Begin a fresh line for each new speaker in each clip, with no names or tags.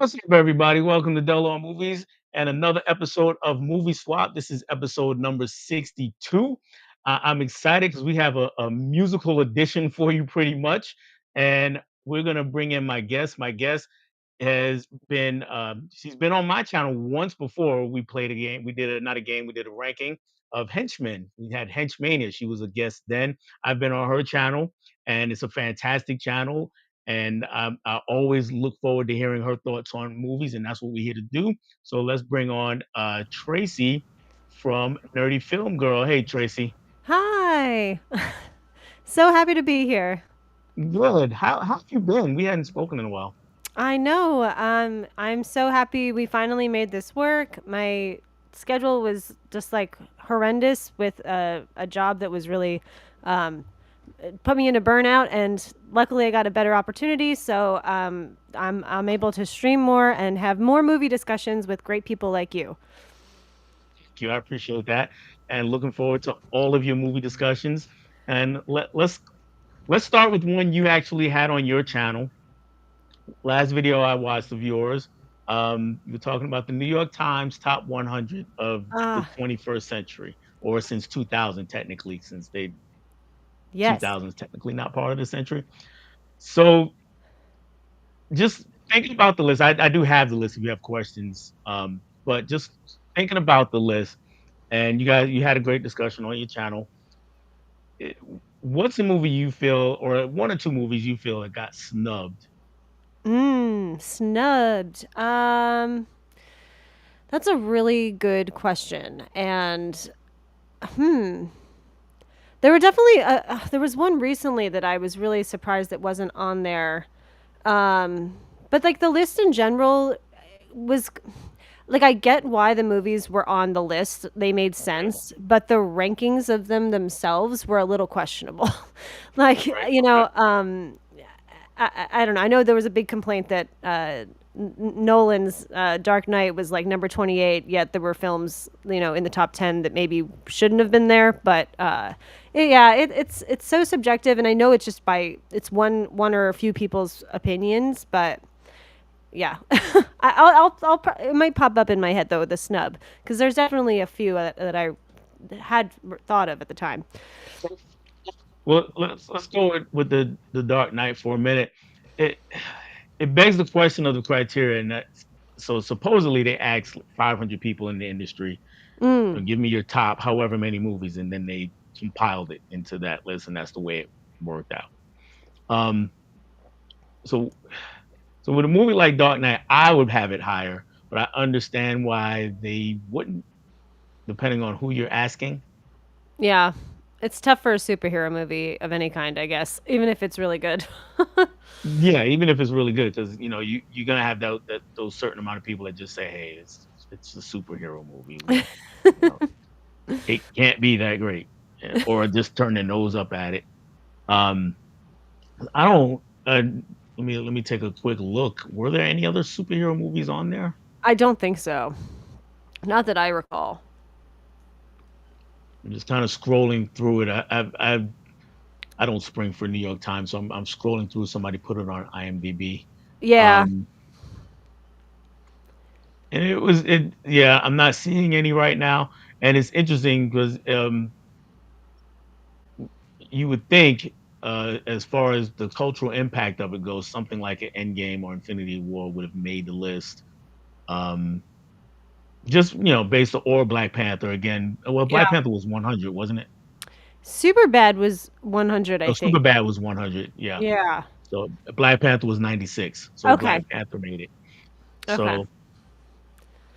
What's up, everybody? Welcome to Delaware Movies and another episode of Movie Swap. This is episode number 62. I'm excited because we have a musical edition for you, pretty much. And we're going to bring in my guest. My guest has been, she's been on my channel once before. We played a game. We did a, not a game, we did a ranking of henchmen. We had Henchmania. She was a guest then. I've been on her channel, and it's a fantastic channel, and I always look forward to hearing her thoughts on movies, and that's what we're here to do. So let's bring on Tracy from Nerdy Film Girl. Hey, Tracy.
Hi. So happy to be here.
Good. How have you been? We hadn't spoken in a while.
I know. I'm so happy we finally made this work. My schedule was just like horrendous with a job that was really um, put me into burnout, and luckily I got a better opportunity. So I'm able to stream more and have more movie discussions with great people like you.
Thank you. I appreciate that, and looking forward to all of your movie discussions. And let's start with one you actually had on your channel. Last video I watched of yours, you were talking about the New York Times top 100 of the
Ah,
21st century, or since 2000, technically, since they
yes.
2000 is technically not part of the century. So just thinking about the list, I do have the list if you have questions, but just thinking about the list, and you had a great discussion on your channel. It, what's a movie you feel, or one or two movies you feel that got snubbed?
Snubbed. That's a really good question. And hmm, there were definitely there was one recently that I was really surprised that wasn't on there. But like the list in general was like I get why the movies were on the list. They made
Right,
sense, but the rankings of them themselves were a little questionable. like,
right,
you
okay,
know, I don't know. I know there was a big complaint that Nolan's Dark Knight was like number 28, yet there were films, in the top 10 that maybe shouldn't have been there. But yeah, it's so subjective, and I know it's just it's one or a few people's opinions, but yeah, it might pop up in my head though, the snub, because there's definitely a few that I had thought of at the time.
okay. Well, let's go with the Dark Knight for a minute. It it begs the question of the criteria, and that so supposedly they asked 500 people in the industry,
Mm,
give me your top however many movies, and then they compiled it into that list, and that's the way it worked out. Um, so so with a movie like Dark Knight, I would have it higher, but I understand why they wouldn't, depending on who you're asking.
yeah, it's tough for a superhero movie of any kind, I guess, even if it's really good.
Yeah, even if it's really good, because you're gonna have those certain amount of people that just say, "Hey, it's a superhero movie. You know, it can't be that great," or just turn their nose up at it. Um, I don't. Let me take a quick look. Were there any other superhero movies on there?
I don't think so. Not that I recall.
I'm just kind of scrolling through it. I don't spring for New York Times, so I'm scrolling through. Somebody put it on IMDb.
Yeah.
Um, and yeah, I'm not seeing any right now. And it's interesting because you would think, as far as the cultural impact of it goes, something like an Endgame or Infinity War would have made the list. Um, just based on, or Black Panther again. Well,
Yeah.
Black Panther was 100, wasn't it?
Super Bad was 100, I
No,
think.
Superbad was 100. Yeah.
Yeah.
So Black Panther was 96. So
Okay.
Black Panther made it.
Okay.
So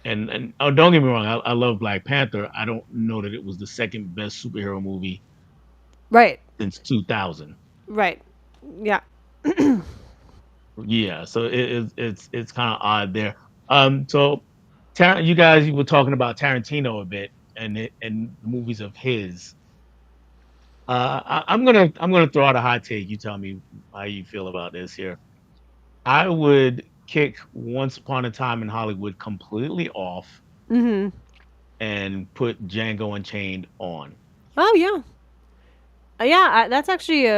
and oh, don't get me wrong, I love Black Panther. I don't know that it was the second best superhero movie
Right.
since 2000.
Right. Yeah.
Yeah, so it's kind of odd there. So you were talking about Tarantino a bit, and movies of his. I'm gonna throw out a hot take. You tell me how you feel about this here. I would kick Once Upon a Time in Hollywood completely off
hmm
and put Django Unchained on.
Oh yeah. Yeah, that's actually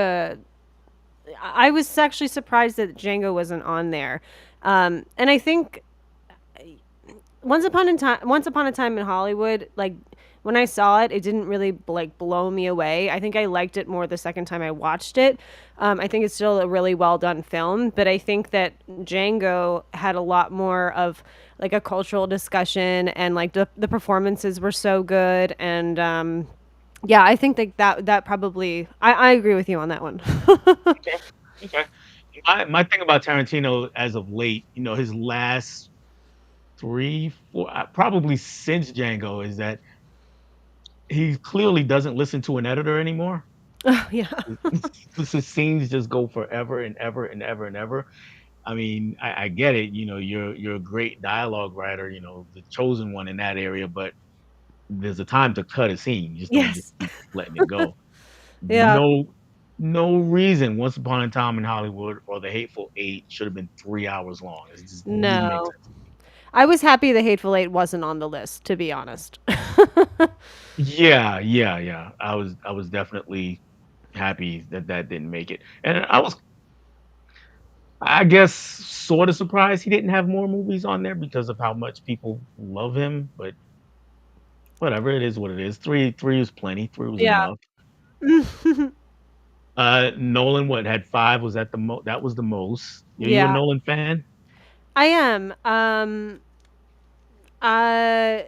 I was actually surprised that Django wasn't on there. And I think Once Upon a Time in Hollywood, like when I saw it, it didn't really like blow me away. I think I liked it more the second time I watched it. I think it's still a really well done film, but I think that Django had a lot more of like a cultural discussion, and like the performances were so good. And yeah, I think that probably I agree with you on that one.
Okay. Okay. My thing about Tarantino as of late, his last 3, 4, probably since Django, is that he clearly doesn't listen to an editor anymore.
Oh, yeah.
The scenes just go forever and ever and ever and ever. I mean, I get it. You're a great dialogue writer. The chosen one in that area. But there's a time to cut a scene. You just don't just
Yes.
keep letting it go.
Yeah.
No, no reason. Once Upon a Time in Hollywood or The Hateful Eight should have been 3 hours long. It just didn't make
No.
sense.
I was happy The Hateful Eight wasn't on the list, to be honest.
Yeah, yeah, yeah. I was definitely happy that that didn't make it, and I guess, sort of surprised he didn't have more movies on there because of how much people love him. But whatever, it is what it is. Three was plenty. Three was
Yeah.
enough. Nolan, what, had 5? Was that the that was the most? Are you a
Yeah,
Nolan fan?
I am. Uh,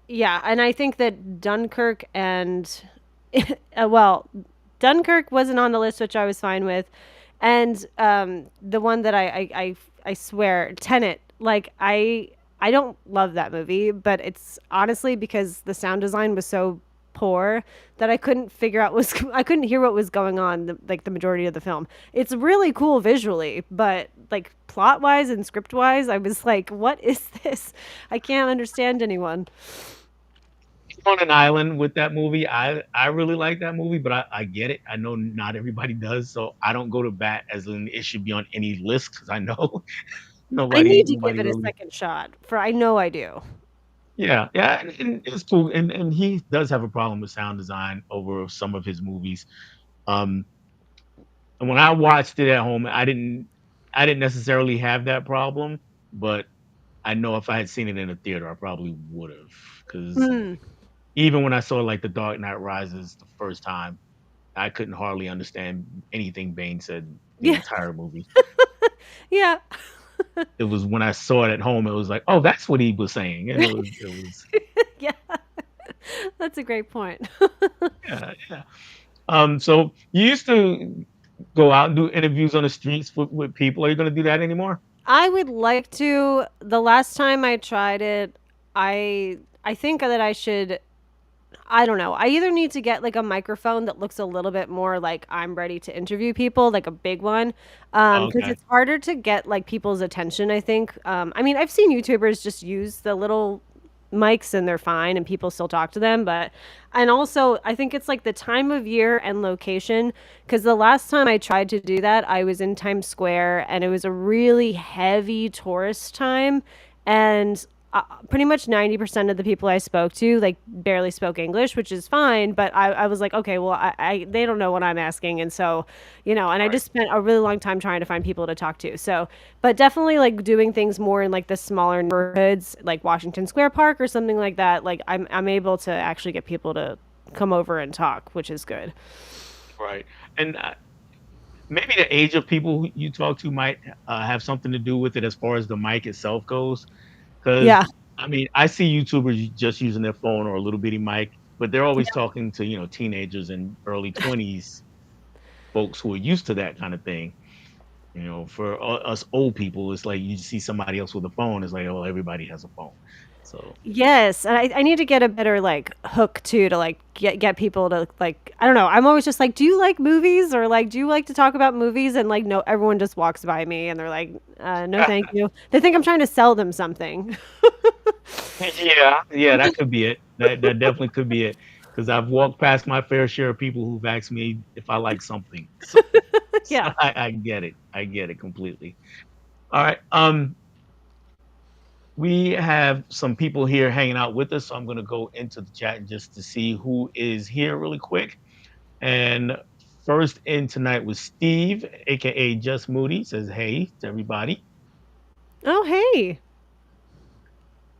yeah, and I think that Dunkirk and well, Dunkirk wasn't on the list, which I was fine with, and the one that I swear, Tenet. Like I don't love that movie, but it's honestly because the sound design was so poor that I couldn't figure out was I couldn't hear what was going on like the majority of the film. It's really cool visually, but like plot wise and script wise, I was like, what is this? I can't understand anyone.
On an island with that movie. I really like that movie, but I get it. I know not everybody does, so I don't go to bat as in it should be on any list because I know
I
nobody
need to give
nobody
it a
really.
second shot, for I know I do.
Yeah, yeah, and it's cool, and he does have a problem with sound design over some of his movies. Um, and when I watched it at home, I didn't necessarily have that problem, but I know if I had seen it in a theater, I probably would have. Because
Hmm.
even when I saw like The Dark Knight Rises the first time, I couldn't hardly understand anything Bane said the
Yeah.
entire movie.
Yeah.
It was when I saw it at home, it was like, oh, that's what he was saying, and it was
Yeah. That's a great point.
yeah, yeah. So you used to go out and do interviews on the streets with people. Are you going to do that anymore?
I would like to. The last time I tried it, I think that I should. I don't know. I either need to get like a microphone that looks a little bit more like I'm ready to interview people, like a big one,
Oh,
because
okay.
it's harder to get like people's attention. I think. I mean, I've seen YouTubers just use the little mics and they're fine and people still talk to them, but and also I think it's like the time of year and location, because the last time I tried to do that I was in Times Square and it was a really heavy tourist time, and pretty much 90% of the people I spoke to like barely spoke English, which is fine, but I was like, okay, well, they don't know what I'm asking. And so, and I
Right.
just spent a really long time trying to find people to talk to. So, but definitely like doing things more in like the smaller neighborhoods, like Washington Square Park or something like that. Like I'm able to actually get people to come over and talk, which is good.
Right. And maybe the age of people who you talk to might have something to do with it as far as the mic itself goes. Because
Yeah.
I mean, I see YouTubers just using their phone or a little bitty mic, but they're always talking to teenagers and early 20s folks who are used to that kind of thing. For us old people, it's like you see somebody else with a phone. It's like, oh, everybody has a phone. So
Yes, and I need to get a better like hook too to like get people to like I don't know. I'm always just like, do you like movies or like do you like to talk about movies? And like no, everyone just walks by me and they're like, no, thank you. They think I'm trying to sell them something.
yeah, yeah, that could be it. That definitely could be it. Because I've walked past my fair share of people who've asked me if I like something. So
Yeah.
I get it. I get it completely. All right. We have some people here hanging out with us, so I'm going to go into the chat just to see who is here really quick. And first in tonight was Steve, aka Just Moody, says hey to everybody.
Oh, hey.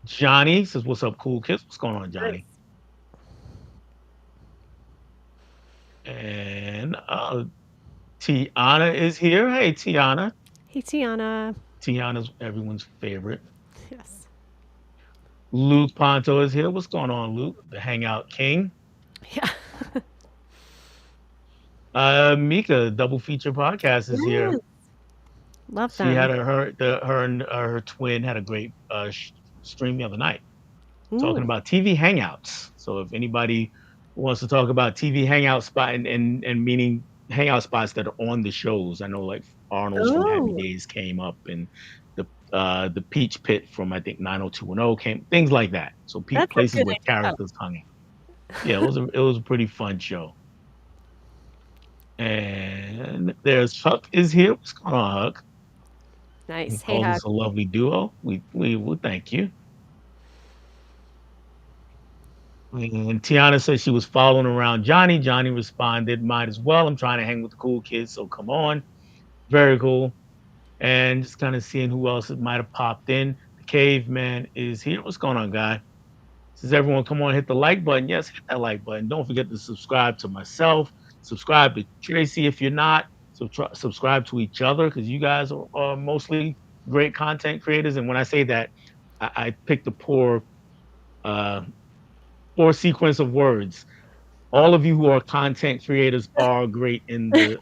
Johnny says, "What's up, cool kids? What's going on, Johnny?"
Nice.
And Tiana is here. Hey, Tiana.
Hey, Tiana.
Tiana's everyone's favorite.
Yes.
Luke Ponto is here. What's going on, Luke? The Hangout King.
Yeah.
Mika, Double Feature Podcast is here.
Yes. Love
She had
them.
her and her twin had a great stream the other night talking
Ooh.
about TV hangouts. So if anybody wants to talk about TV hangout spot and meaning hangout spots that are on the shows, I know like Arnold's from Happy
Oh,
Days came up and the Peach Pit from I think 90210 came, things like that. So
that's a
places
good
where
idea.
characters hung out. Yeah, it was a pretty fun show. And there's Huck is here. What's going on, Huck? He
Nice. Hey,
calls
Huck.
us a lovely duo. We will thank you. And Tiana said she was following around Johnny. Johnny responded, "Might as well. I'm trying to hang with the cool kids, so come on." Very cool. And just kind of seeing who else might have popped in. The caveman is here. What's going on, guy? Says everyone, come on, hit the like button. Yes, hit that like button. Don't forget to subscribe to myself. Subscribe to Tracy if you're not. Subscribe to each other because you guys are mostly great content creators. And when I say that, I picked a uh, poor sequence of words. All of you who are content creators are great in the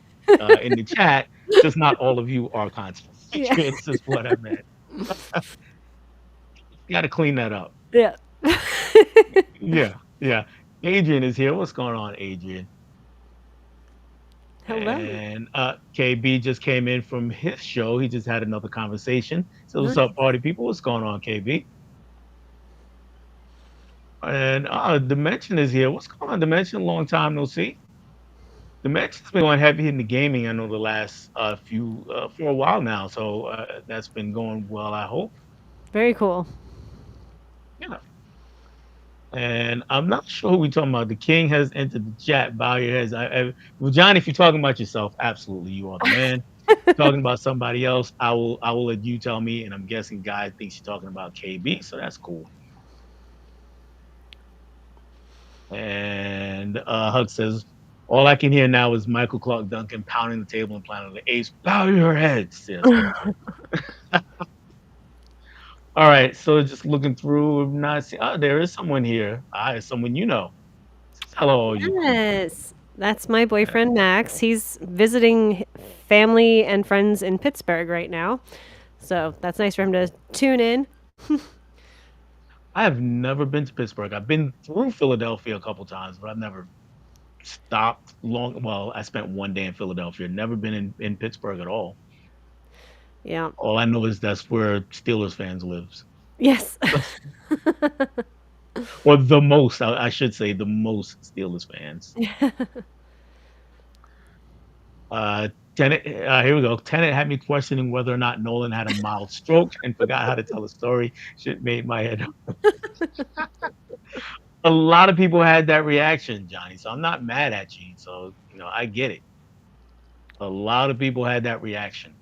chat. Just not all of you are content
Yeah.
creators. Is what I meant. Got to clean that up.
Yeah.
Yeah, yeah. Adrian is here. What's going on, Adrian?
Hello.
And KB just came in from his show. He just had another conversation. So what's up,
Nice.
party people? What's going on, KB? And Dimension is here. What's going on, Dimension? Long time no see. Dimension's been going heavy in the gaming. I know the last few for a while now. So that's been going well. I hope.
Very cool.
Yeah. And I'm not sure who we're talking about. The king has entered the chat. Bow your heads. Well, John, if you're talking about yourself, absolutely, you are the man. Talking about somebody else, I will let you tell me. And I'm guessing Guy thinks you're talking about KB, so that's cool. And Huck says, all I can hear now is Michael Clark Duncan pounding the table in Planet of the Apes. Bow your heads. Yes, perfect. All right, so just looking through, not see. Oh, there is someone here. It's someone you know. Says, hello, all you cool kids.
Yes. That's my boyfriend, Max. He's visiting family and friends in Pittsburgh right now. So that's nice for him to tune in.
I have never been to Pittsburgh. I've been through Philadelphia a couple times, but I've never stopped long. Well, I spent one day in Philadelphia. Never been in Pittsburgh at all.
Yeah.
All I know is that's where Steelers fans lives,
Yes.
or the most. I should say the most Steelers fans. Uh, Tenet. Here we go. Tenet had me questioning whether or not Nolan had a mild stroke and forgot how to tell a story. Shit made my head. A lot of people had that reaction, Johnny. So I'm not mad at you. So I get it. A lot of people had that reaction.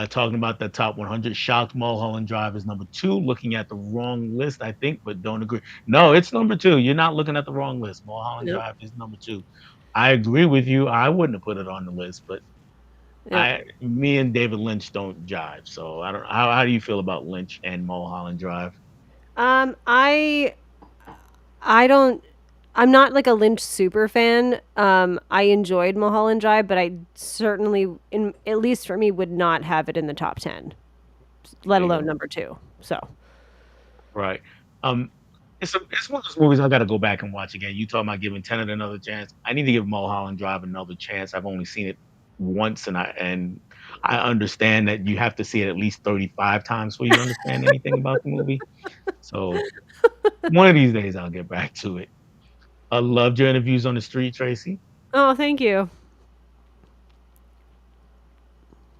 Talking about the top 100, shocked Mulholland Drive is number two. Looking at the wrong list, I think, but don't agree. No, it's number two. You're not looking at the wrong list. Mulholland
Yep.
Drive is number two. I agree with you. I wouldn't have put it on the list, but
Yep.
me and David Lynch don't jive. So I don't. How do you feel about Lynch and Mulholland Drive?
Um, I I don't I'm not like a Lynch super fan. I enjoyed Mulholland Drive, but I certainly in at least for me would not have it in the top 10, let
There you
alone
go.
number 2. So,
Right. Um, it's one of those movies I got to go back and watch again. You talking about giving Tenet another chance? I need to give Mulholland Drive another chance. I've only seen it once, and I understand that you have to see it at least 35 times for you to understand anything about the movie. So one of these days I'll get back to it. I loved your interviews on the street, Tracy.
oh, thank you.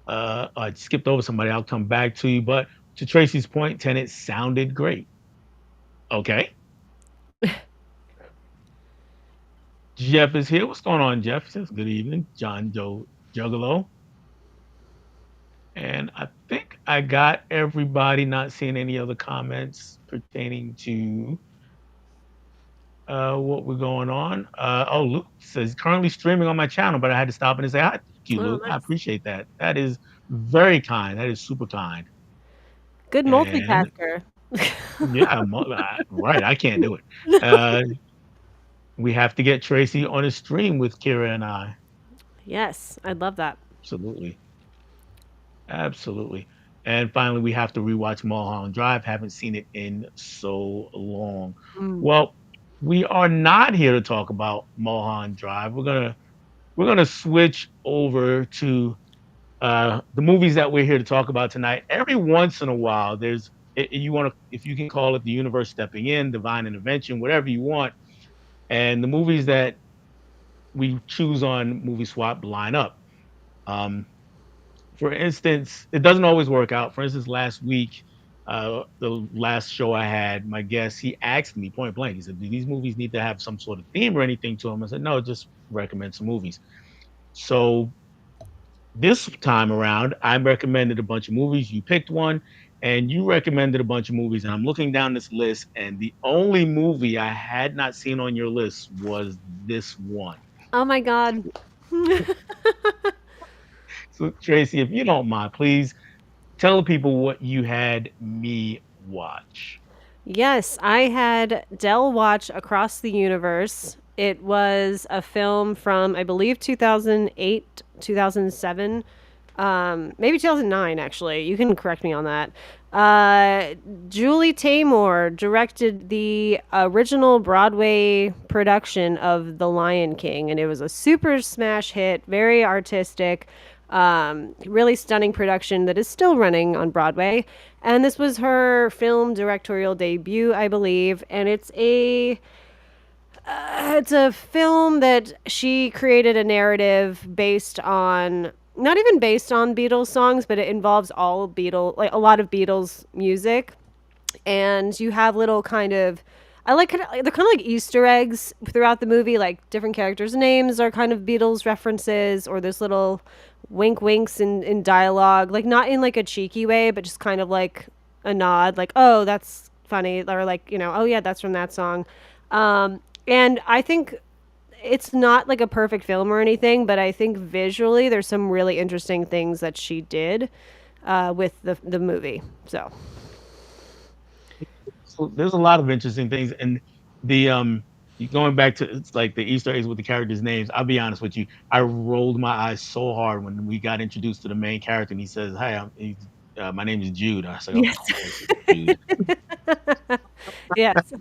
I skipped over somebody. I'll come back to you, but to Tracy's point, Tenet sounded great. Okay. Jeff is here. What's going on, Jeff? Says good evening, John Joe Juggalo. And I think I got everybody. Not seeing any other comments pertaining to what we're going on. Oh, Luke says currently streaming on my channel, but I had to stop and say hi. Thank you,
Oh,
Luke. I
nice.
appreciate that. That is very kind. That is super kind.
Good
And
multitasker.
yeah, right. I can't do it. Uh, we have to get Tracy on a stream with Kira and I.
Yes, I'd love that.
Absolutely. Absolutely. And finally, we have to rewatch Mulholland Drive. Haven't seen it in so long.
Mm.
Well, we are not here to talk about Mulholland Drive. We're gonna switch over to the movies that we're here to talk about tonight. Every once in a while, there's you want to, if you can call it the universe stepping in, divine intervention, whatever you want. And the movies that we choose on Movie Swap line up. Um, for instance, it doesn't always work out. For instance, last week, the last show I had, my guest, he asked me point blank. He said, "Do these movies need to have some sort of theme or anything to them?" I said, "No, just recommend some movies." So this time around, I recommended a bunch of movies. You picked one, and you recommended a bunch of movies. And I'm looking down this list, and the only movie I had not seen on your list was this one.
Oh my god.
So, Tracy, if you don't mind, please tell the people what you had me watch.
Yes, I had Dell watch Across the Universe. It was a film from, I believe, 2008, 2007, maybe 2009, actually. You can correct me on that. Uh, Julie Taymor directed the original Broadway production of The Lion King, and it was a super smash hit, very artistic, really stunning production that is still running on Broadway. And this was her film directorial debut, I believe, and it's a film that she created a narrative based on, not even based on Beatles songs, but it involves all Beatles, like a lot of Beatles music. And you have little kind of, I like they're kind of like Easter eggs throughout the movie. Like different characters' names are kind of Beatles references, or there's little winks in dialogue, like not in like a cheeky way, but just kind of like a nod, like oh that's funny, or like oh yeah that's from that song. And I think it's not like a perfect film or anything, but I think visually there's some really interesting things that she did with the movie. So
So there's a lot of interesting things, and the going back to it's like the Easter eggs with the characters' names. I'll be honest with you, I rolled my eyes so hard when we got introduced to the main character, and he says, "Hi, my name is Jude." I said, "Of
yes,
course it's Jude."
yes,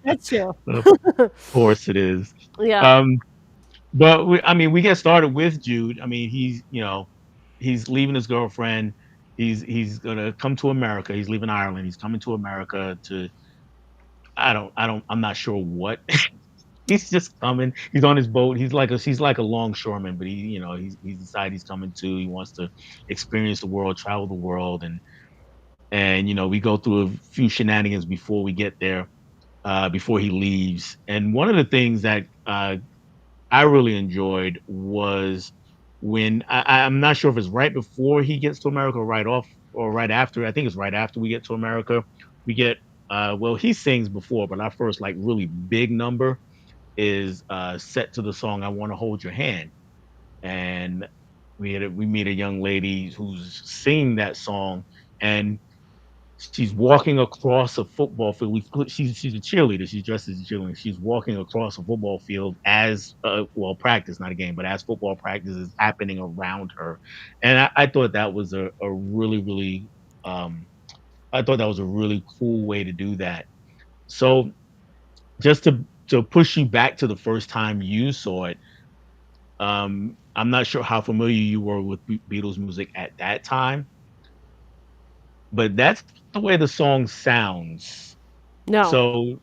that's true.
Of course it is.
Yeah.
Um, but I mean, we get started with Jude. I mean, he's leaving his girlfriend. He's gonna come to America. He's leaving Ireland. He's coming to America to I'm not sure what. He's just coming. He's on his boat. He's like a longshoreman, but he's decided he's coming to. He wants to experience the world, travel the world, and we go through a few shenanigans before we get there, before he leaves. And one of the things that I really enjoyed was when I'm not sure if it's right before he gets to America or right off or right after. I think it's right after we get to America. We get well, he sings before, but our first like really big number is set to the song "I Want to Hold Your Hand," and we meet a young lady who's singing that song, and she's walking across a football field. She's a cheerleader. She's dressed as a cheerleader. She's walking across a football field as well, practice, not a game, but as football practice is happening around her. And I thought that was a really, really I thought that was a really cool way to do that. So just to push you back to the first time you saw it, I'm not sure how familiar you were with Beatles music at that time, but that's the way the song sounds.
No.
So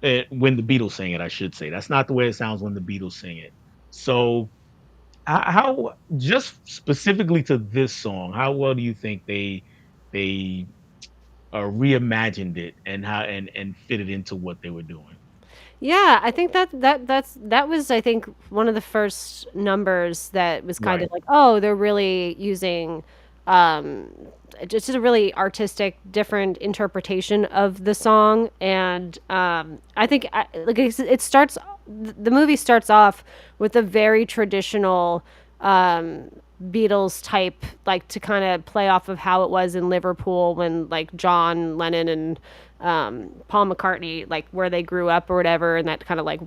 when the Beatles sing it, I should say. That's not the way it sounds when the Beatles sing it. So, how just specifically to this song, how well do you think they reimagined it and how and fit it into what they were doing?
Yeah, I think that was I think one of the first numbers that was kind of
Right.
like, oh, they're really using um just a really artistic different interpretation of the song. And I think like it starts, the movie starts off with a very traditional um Beatles type, like to kind of play off of how it was in Liverpool when like John Lennon and Paul McCartney, like where they grew up or whatever, and that kind of like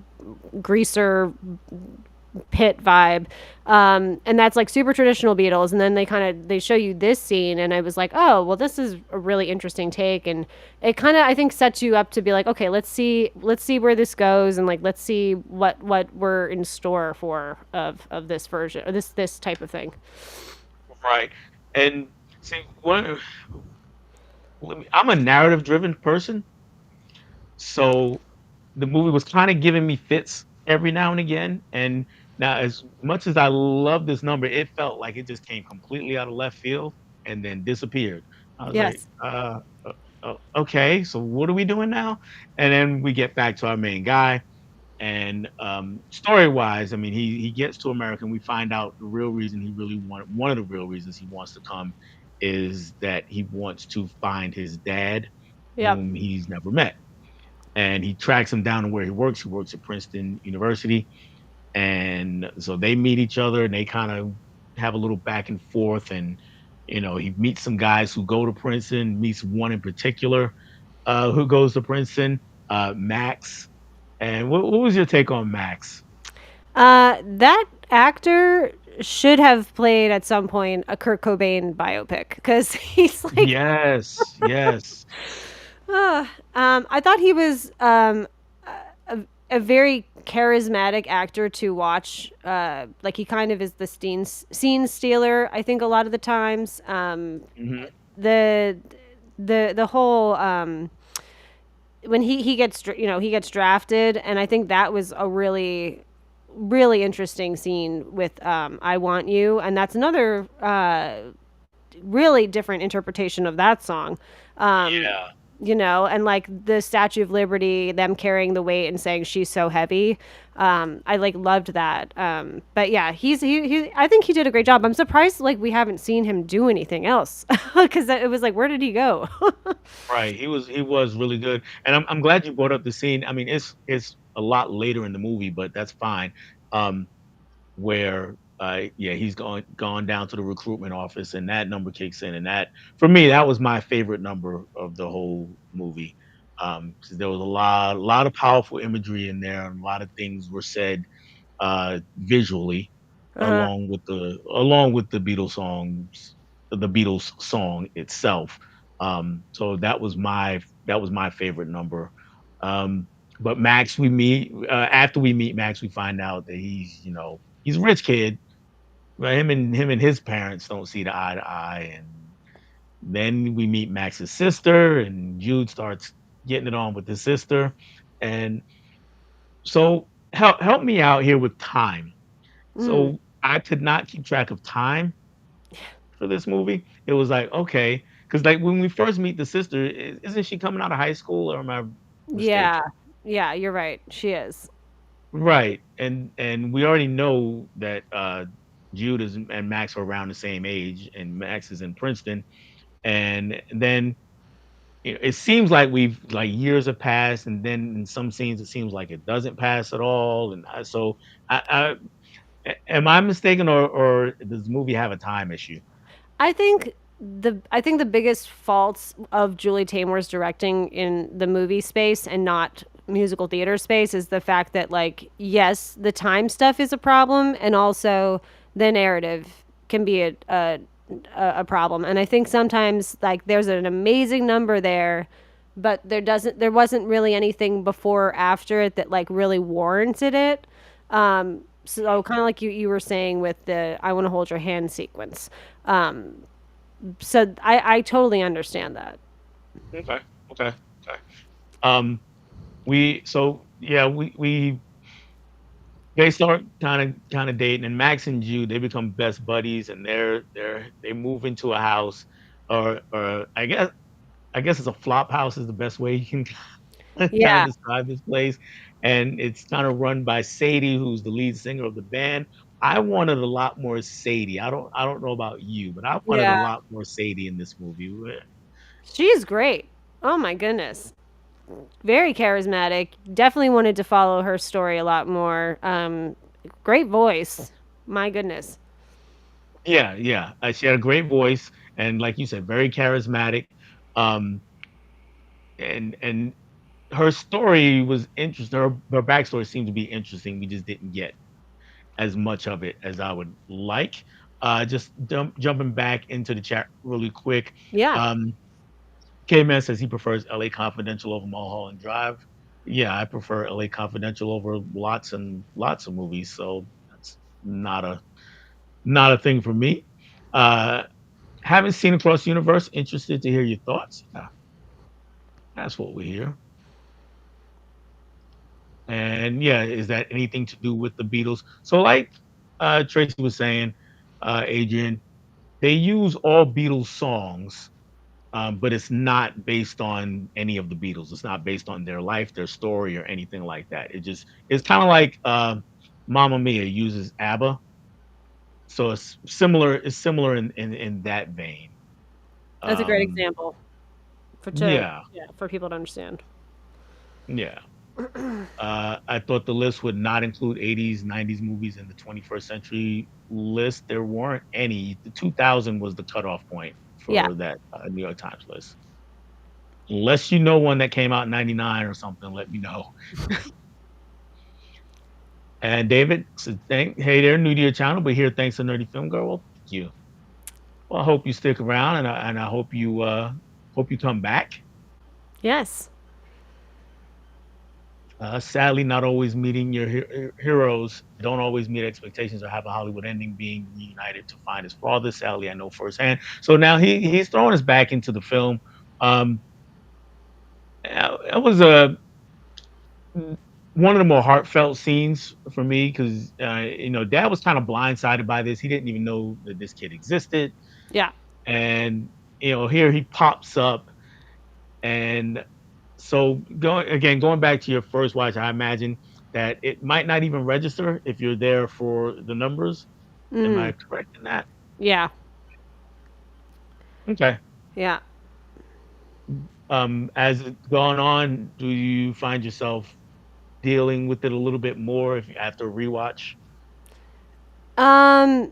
greaser pit vibe. And that's like super traditional Beatles. And then they show you this scene, and I was like, oh, well, this is a really interesting take, and it kind of I think sets you up to be like, okay, let's see where this goes, and like let's see what we're in store for of this version or this type of thing.
Right. And see, I'm a narrative driven person, so the movie was kind of giving me fits every now and again. And now, as much as I love this number, it felt like it just came completely out of left field and then disappeared. I was like,
Yes.
okay, so what are we doing now? And then we get back to our main guy. And story wise, I mean, he gets to America, and we find out the real reason he really wanted one of the real reasons he wants to come is that he wants to find his dad,
Yep.
whom he's never met. And he tracks him down to where he works. He works at Princeton University. And so they meet each other, and they kind of have a little back and forth. And, he meets some guys who go to Princeton, meets one in particular who goes to Princeton, Max. And what was your take on Max?
That actor should have played at some point a Kurt Cobain biopic because he's like,
Yes, yes.
I thought he was a, a very charismatic actor to watch. Like he kind of is the scene stealer. I think a lot of the times,
Hmm.
the the whole when he gets he gets drafted, and I think that was a really interesting scene with I Want You, and that's another really different interpretation of that song. Um,
Yeah.
and like the Statue of Liberty, them carrying the weight and saying she's so heavy. I like loved that. But yeah, he I think he did a great job. I'm surprised like we haven't seen him do anything else because it was like, where did he go?
Right. He was really good. And I'm glad you brought up the scene. I mean, it's a lot later in the movie, but that's fine. Um, where yeah, he's gone down to the recruitment office, and that number kicks in. And that, for me, that was my favorite number of the whole movie. 'Cause there was a lot of powerful imagery in there, and a lot of things were said visually,
Uh-huh.
along with the Beatles song itself. So that was my favorite number. Um, but Max, we meet after we meet Max, we find out that he's a rich kid. Right? Him and his parents don't see the eye to eye, and then we meet Max's sister, and Jude starts getting it on with his sister. And so help me out here with time.
Mm.
So I could not keep track of time for this movie. It was like, okay, because like when we first meet the sister, isn't she coming out of high school, or am I
Yeah,
mistaken?
yeah, you're right. She is.
Right. And we already know that Jude and Max are around the same age, and Max is in Princeton. And then it seems like we've like years have passed, and then in some scenes it seems like it doesn't pass at all. And so am I mistaken, or does the movie have a time issue?
I think the biggest faults of Julie Taymor's directing in the movie space and not musical theater space is the fact that like yes, the time stuff is a problem, and also the narrative can be a problem. And I think sometimes like there's an amazing number there, but there wasn't really anything before or after it that like really warranted it. So kind of like you were saying with the I want to hold your hand sequence. So I totally understand that.
Okay. Okay. Okay. Um, we so yeah, we they start kind of dating, and Max and Jude, they become best buddies, and they move into a house, or I guess it's a flop house is the best way you can kind of
Yeah.
describe this place, and it's kind of run by Sadie, who's the lead singer of the band. I wanted a lot more Sadie. I don't know about you, but I wanted a
Yeah.
lot more Sadie in this movie.
She's great. Oh my goodness. Very charismatic. Definitely wanted to follow her story a lot more. Great voice. My goodness.
Yeah, yeah. She had a great voice, and like you said, very charismatic. Um, and her story was interesting. Her backstory seemed to be interesting. We just didn't get as much of it as I would like. Just jumping back into the chat really quick.
Yeah.
Um, K-Man says he prefers LA Confidential over Mulholland Drive. Yeah, I prefer LA Confidential over lots and lots of movies. So that's not a thing for me. Uh, haven't seen Across the Universe. Interested to hear your thoughts. Yeah, that's what we hear. And yeah, is that anything to do with the Beatles? So, like Tracy was saying, Adrian, they use all Beatles songs, but it's not based on any of the Beatles. It's not based on their life, their story, or anything like that. It's kind of like Mamma Mia uses ABBA, so it's similar. It's similar in that vein.
That's a great
Um,
example
yeah,
yeah, for people to understand.
yeah. I thought the list would not include 80s, 90s movies in the 21st century list. There weren't any. The 2000 was the cutoff point
Yeah.
for that New York Times list. Unless you know one that came out in 99 or something, let me know. And David said, hey there, new to your channel, but here, thanks to Nerdy Film Girl. Well, thank you. Well, I hope you stick around, and I hope you come back.
Yes.
Sadly, not always meeting your heroes don't always meet expectations or have a Hollywood ending. Being reunited to find his father, sadly, I know firsthand. So now he's throwing us back into the film. Um, it was one of the more heartfelt scenes for me because Dad was kind of blindsided by this. He didn't even know that this kid existed,
Yeah.
and here he pops up. And so going back to your first watch, I imagine that it might not even register if you're there for the numbers. Am
Mm.
I correct in that?
Yeah.
Okay.
Yeah.
As it's gone on, do you find yourself dealing with it a little bit more if after a rewatch?
Um,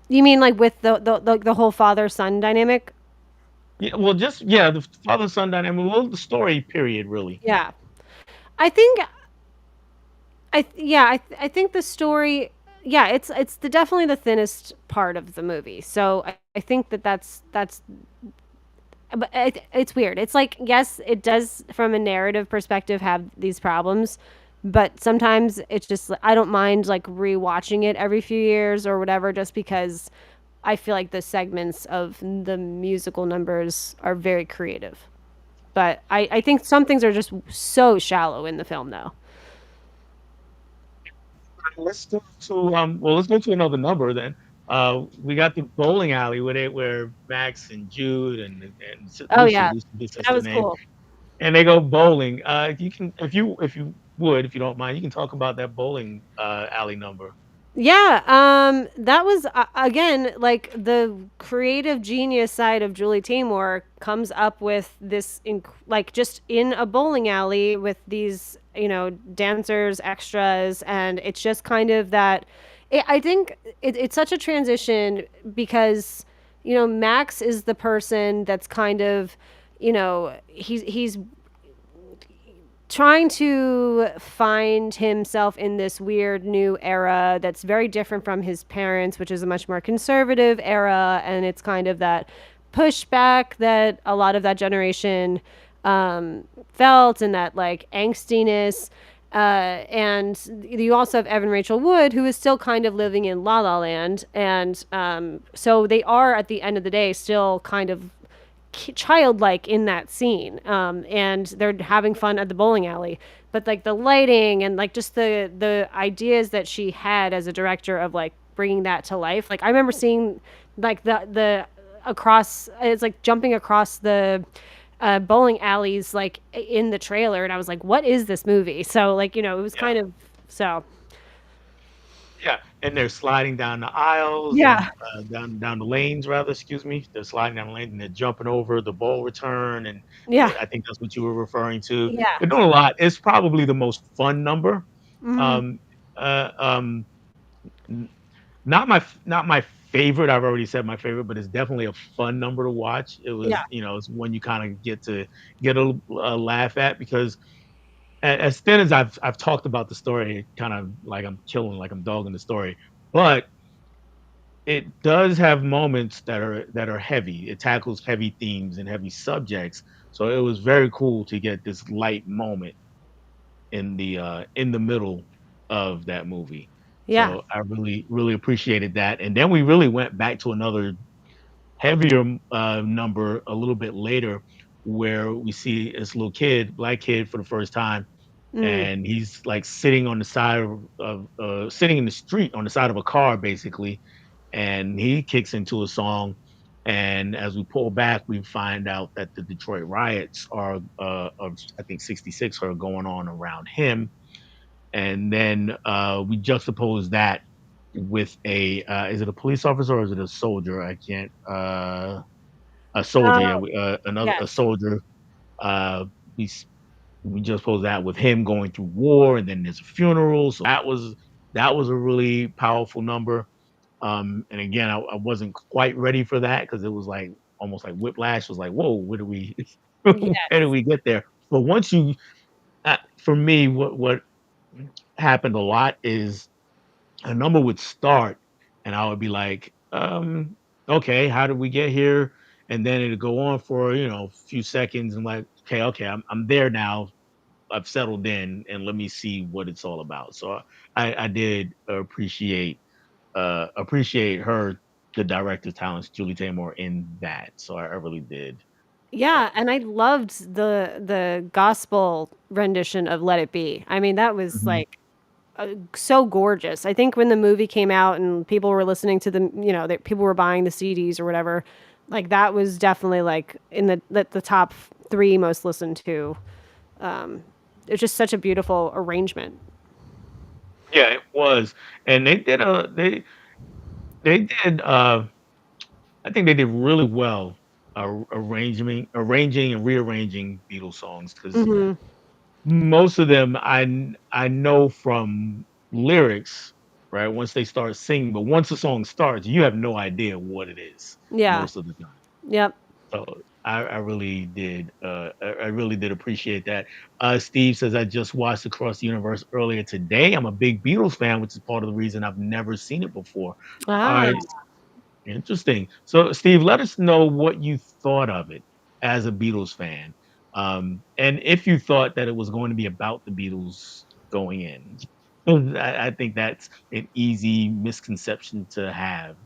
you mean like with the whole father son dynamic?
Yeah, well, just the father son dynamic. Well, the story period, really.
Yeah. I think I think the story yeah, it's definitely the thinnest part of the movie. So I think that's but it's weird. It's like yes, it does from a narrative perspective have these problems, but sometimes it's just I don't mind like rewatching it every few years or whatever just because I feel like the segments of the musical numbers are very creative. But I think some things are just so shallow in the film though.
Let's go to let's go to another number then. We got the bowling alley with it where Max and Jude and
Oh
Lucy,
yeah,
Lucy gets that's
that
the
was
name,
cool.
and they go bowling. You can if you don't mind, you can talk about that bowling alley number.
Yeah, that was again like the creative genius side of Julie Taymor comes up with this like just in a bowling alley with these dancers, extras, and it's just kind of that. I think it's such a transition because Max is the person that's kind of he's trying to find himself in this weird new era that's very different from his parents, which is a much more conservative era. And it's kind of that pushback that a lot of that generation felt and that like angstiness. And you also have Evan Rachel Wood, who is still kind of living in La La Land. And so they are, at the end of the day, still kind of childlike in that scene, and they're having fun at the bowling alley, but like the lighting and like just the ideas that she had as a director of like bringing that to life, like I remember seeing like the across, it's like jumping across the bowling alleys like in the trailer, and I was like, "What is this movie?" So like it was
Yeah.
kind of so
Yeah, and they're sliding down the aisles
yeah,
and, down the lanes rather, excuse me. They're sliding down the lanes and they're jumping over the bowl return, and,
yeah,
I think that's what you were referring to.
yeah.
They're doing a lot. It's probably the most fun number.
Mhm.
Um, uh, um, n not my favorite, I've already said my favorite, but it's definitely a fun number to watch. It
Yeah.
was, it's one you kinda get a laugh at because as thin as I've talked about the story, kind of like I'm killing, like I'm dogging the story, but it does have moments that are heavy. It tackles heavy themes and heavy subjects. So it was very cool to get this light moment in the middle of that movie.
Yeah.
So I really, really appreciated that. And then we really went back to another heavier number a little bit later where we see this little kid, black kid for the first time,
Mm.
and he's like sitting on the side sitting in the street on the side of a car basically, and he kicks into a song. And as we pull back, we find out that the Detroit riots are of I think 66 are going on around him. And then we juxtapose that with a is it a police officer or is it a soldier? I can't a soldier, yeah,
Oh,
another a
yes.
soldier. Uh, we we just posed that with him going through war, and then there's a funeral. So that was a really powerful number. And again, I wasn't quite ready for that because it was like almost like whiplash. Was like, whoa, where do we where do
Yes.
we get there? But once you, for me, what happened a lot is a number would start, and I would be like, okay, how did we get here? And then it'd go on for a few seconds. And like, okay, I'm there now. I've settled in and let me see what it's all about. So I did appreciate her, the director's talents, Julie Taymor, in that. So I really did.
Yeah, and I loved the gospel rendition of Let It Be. I mean, that was,
Mhm.
like, so gorgeous. I think when the movie came out and people were listening to the that people were buying the CDs or whatever, like, that was definitely, like, in the top 3 most listened to. Um, it's just such a beautiful arrangement.
Yeah, it was, and they did. I think they did really well arranging and rearranging Beatles songs because
Mhm.
most of them I know from lyrics, right? Once they start singing, but once the song starts, you have no idea what it is
Yeah.
most of the time.
Yep.
So I really did appreciate that. Steve says I just watched Across the Universe earlier today. I'm a big Beatles fan, which is part of the reason I've never seen it before. All
Ah.
right, interesting. So, Steve, let us know what you thought of it as a Beatles fan, and if you thought that it was going to be about the Beatles going in. 'Cause I think that's an easy misconception to have.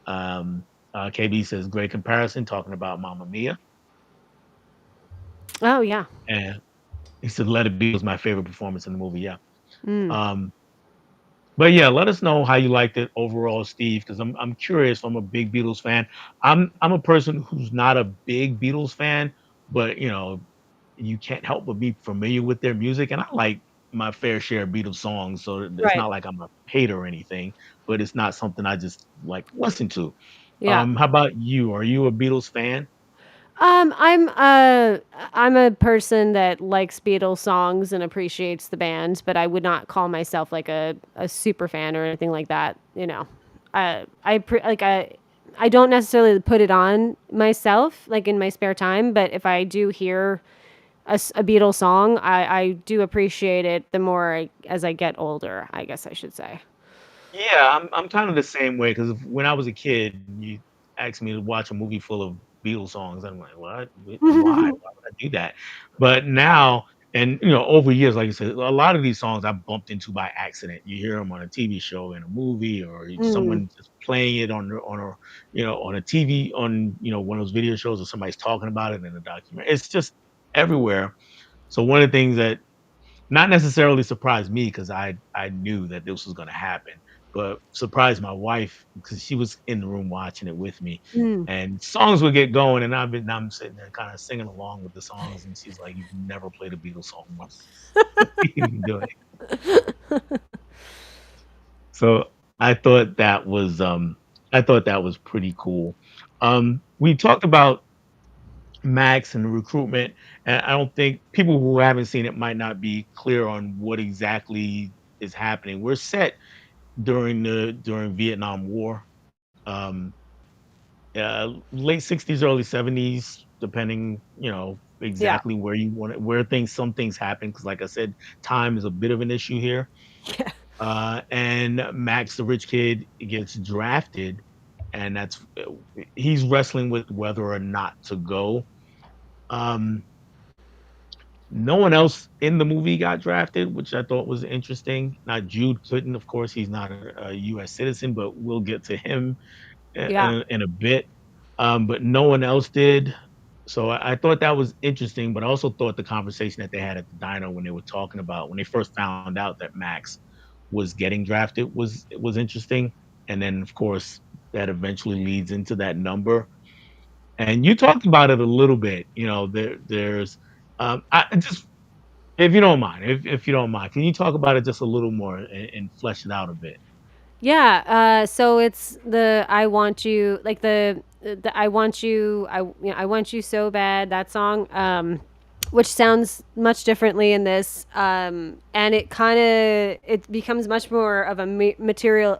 Um, KB says, great comparison, talking about Mamma Mia.
Oh, yeah.
And he said, Let It Be was my favorite performance in the movie. Yeah.
Mm.
Um, But yeah, let us know how you liked it overall, Steve, because I'm curious. I'm a big Beatles fan. I'm a person who's not a big Beatles fan, but you can't help but be familiar with their music, and I like my fair share of Beatles songs. So it's
Right.
not like I'm a hater or anything, but it's not something I just like listen to.
Yeah.
How about you? Are you a Beatles fan?
I'm a person that likes Beatles songs and appreciates the band, but I would not call myself like a super fan or anything like that. I don't necessarily put it on myself like in my spare time, but if I do hear a Beatles song, I do appreciate it the more as I get older. I guess I should say.
Yeah, I'm kind of the same way because when I was a kid, you asked me to watch a movie full of Beatles songs. I'm like, what? Why? Why would I do that? But now, and over years, like I said, a lot of these songs I bumped into by accident. You hear them on a TV show, in a movie, or
Mm,
someone just playing it on a TV on one of those video shows, or somebody's talking about it in a document. It's just everywhere. So one of the things that not necessarily surprised me because I knew that this was going to happen. but surprised my wife because she was in the room watching it with me.
Mm.
And songs would get going, and I'm sitting there kind of singing along with the songs, and she's like, "You've never played a Beatles song once. What are you doing?" So I thought that was pretty cool. We talked about Max and the recruitment, and I don't think people who haven't seen it might not be clear on what exactly is happening. We're set during Vietnam War, um, late '60s, early '70s, depending,
Yeah.
exactly where you want it, where some things happen. Because, like I said, time is a bit of an issue here.
Yeah.
And Max, the rich kid, gets drafted, and he's wrestling with whether or not to go. Um, no one else in the movie got drafted, which I thought was interesting. Now, Jude couldn't, of course, he's not a U.S. citizen, but we'll get to him
Yeah.
in a bit. But no one else did. So I thought that was interesting, but I also thought the conversation that they had at the diner when they were talking about when they first found out that Max was getting drafted was interesting. And then of course that eventually leads into that number. And you talked about it a little bit. There's I just if you don't mind, if you don't mind, can you talk about it just a little more and flesh it out a bit?
Yeah, so it's the I want you like the I want you I want you so bad that song which sounds much differently in this and it becomes much more of a militarial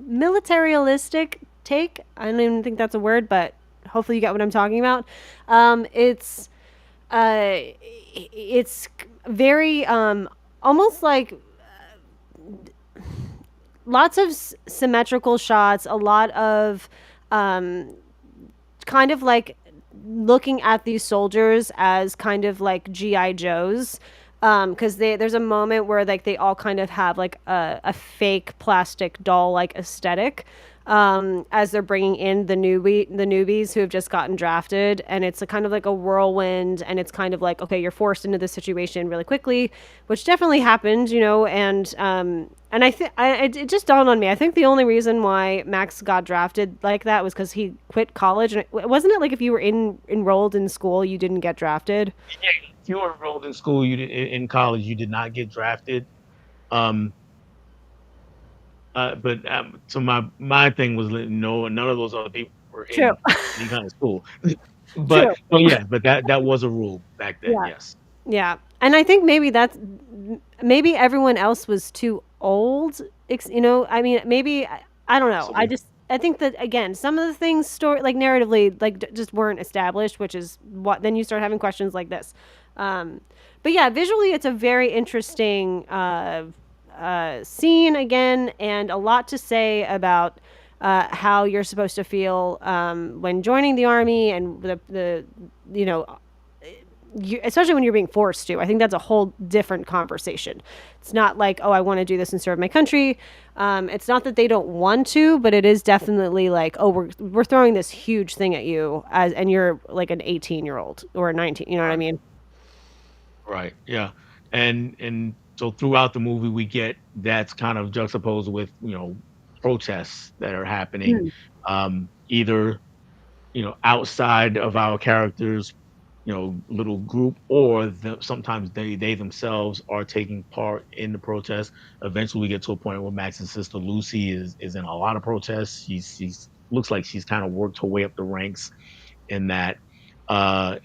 militaristic take. I don't even think that's a word, but hopefully you get what I'm talking about. It's it's very almost like lots of symmetrical shots, a lot of um, kind of like looking at these soldiers as kind of like GI Joes. Because there's a moment where like they all kind of have like a fake plastic doll like aesthetic, as they're bringing in the newbies who have just gotten drafted, and it's a kind of like a whirlwind, and it's kind of like, okay, you're forced into this situation really quickly, which definitely happened, and it just dawned on me. I think the only reason why Max got drafted like that was because he quit college, and wasn't it like if you were enrolled in school, you didn't get drafted?
Yeah, if you were enrolled in school, in college, you did not get drafted. Um, but so my thing was that no, none of those other people were
True.
in any kind of school. but
True.
but yeah, but that was a rule back then.
Yeah.
Yes.
Yeah. And I think maybe everyone else was too old. I mean, maybe I don't know.
Possibly.
I think that again, some of the things story like narratively like just weren't established, which is what then you start having questions like this. Um, but yeah, visually it's a very interesting scene again, and a lot to say about how you're supposed to feel when joining the army and the you know especially when you're being forced to. I think that's a whole different conversation. It's not like, oh, I want to do this and serve my country. It's not that they don't want to, but it is definitely like, oh, we're throwing this huge thing at you and you're like an 18-year-old or a 19. You know what I
Right.
mean?
Right. Yeah. And so throughout the movie, we get that's kind of juxtaposed with protests that are happening,
Mm.
either outside of our characters, little group, or sometimes they themselves are taking part in the protest. Eventually, we get to a point where Max's sister Lucy is in a lot of protests. She's looks like she's kind of worked her way up the ranks in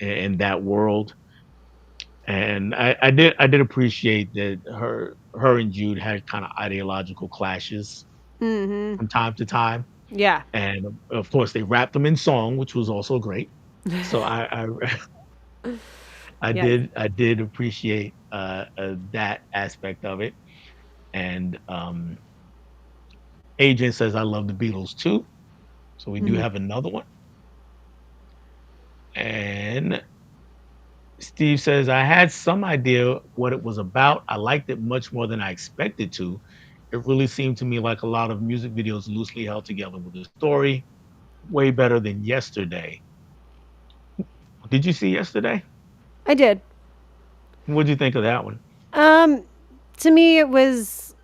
in that world. And I did appreciate that her and Jude had kind of ideological clashes
Mm-hmm.
from time to time,
Yeah.
and of course they wrapped them in song, which was also great. So
Yes.
I did appreciate that aspect of it. And Adrian says I love the Beatles too. So we do
Mhm.
have another one. And Steve says I had some idea what it was about. I liked it much more than I expected to. It really seemed to me like a lot of music videos loosely held together with a story. Way better than yesterday. Did you see yesterday?
I did.
What'd you think of that one?
Um, To me, it was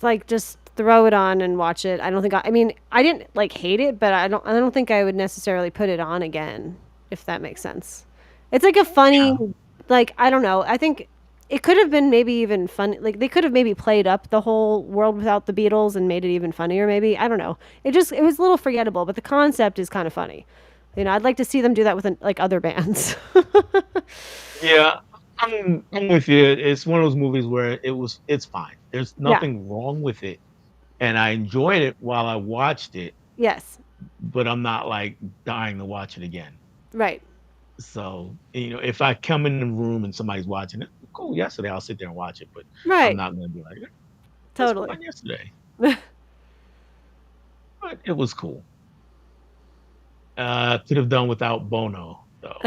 like just throw it on and watch it. I don't think I mean, I didn't like hate it, but I don't think I would necessarily put it on again, if that makes sense. It's like a funny,
Yeah.
like I don't know. I think it could have been maybe even fun. Like they could have maybe played up the whole world without the Beatles and made it even funnier. Maybe I don't know. It was a little forgettable, but the concept is kind of funny. I'd like to see them do that with like other bands.
Yeah, I'm with you. It's one of those movies where it's fine. There's
Yeah.
nothing wrong with it, and I enjoyed it while I watched it,
Yes.
but I'm not like dying to watch it again.
Right.
So, if I come in the room and somebody's watching it, cool. Yesterday, I'll sit there and watch it, but I'm
Right.
not going to be like, "What's going
Totally.
on yesterday?" But it was cool. Could have done without Bono though.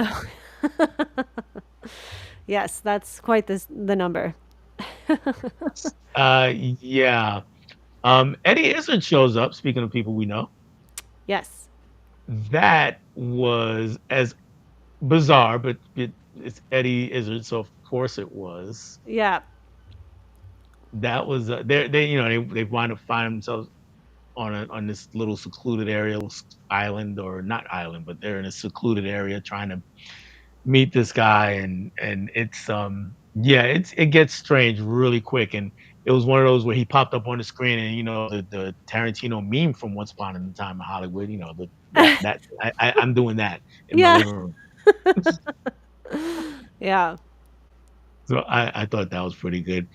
Yes, that's quite the number.
Yeah. Eddie Izzard shows up. Speaking of people we know,
Yes.
that was as bizarre, but it's Eddie Izzard, so of course it was.
Yeah.
That was they they wind up finding themselves on this little secluded area, island or not island, but they're in a secluded area trying to meet this guy, and it's yeah, it gets strange really quick, and it was one of those where he popped up on the screen, and the Tarantino meme from Once Upon a Time in Hollywood, I'm doing that in my
Yeah.
living room.
Yeah.
So I thought that was pretty good.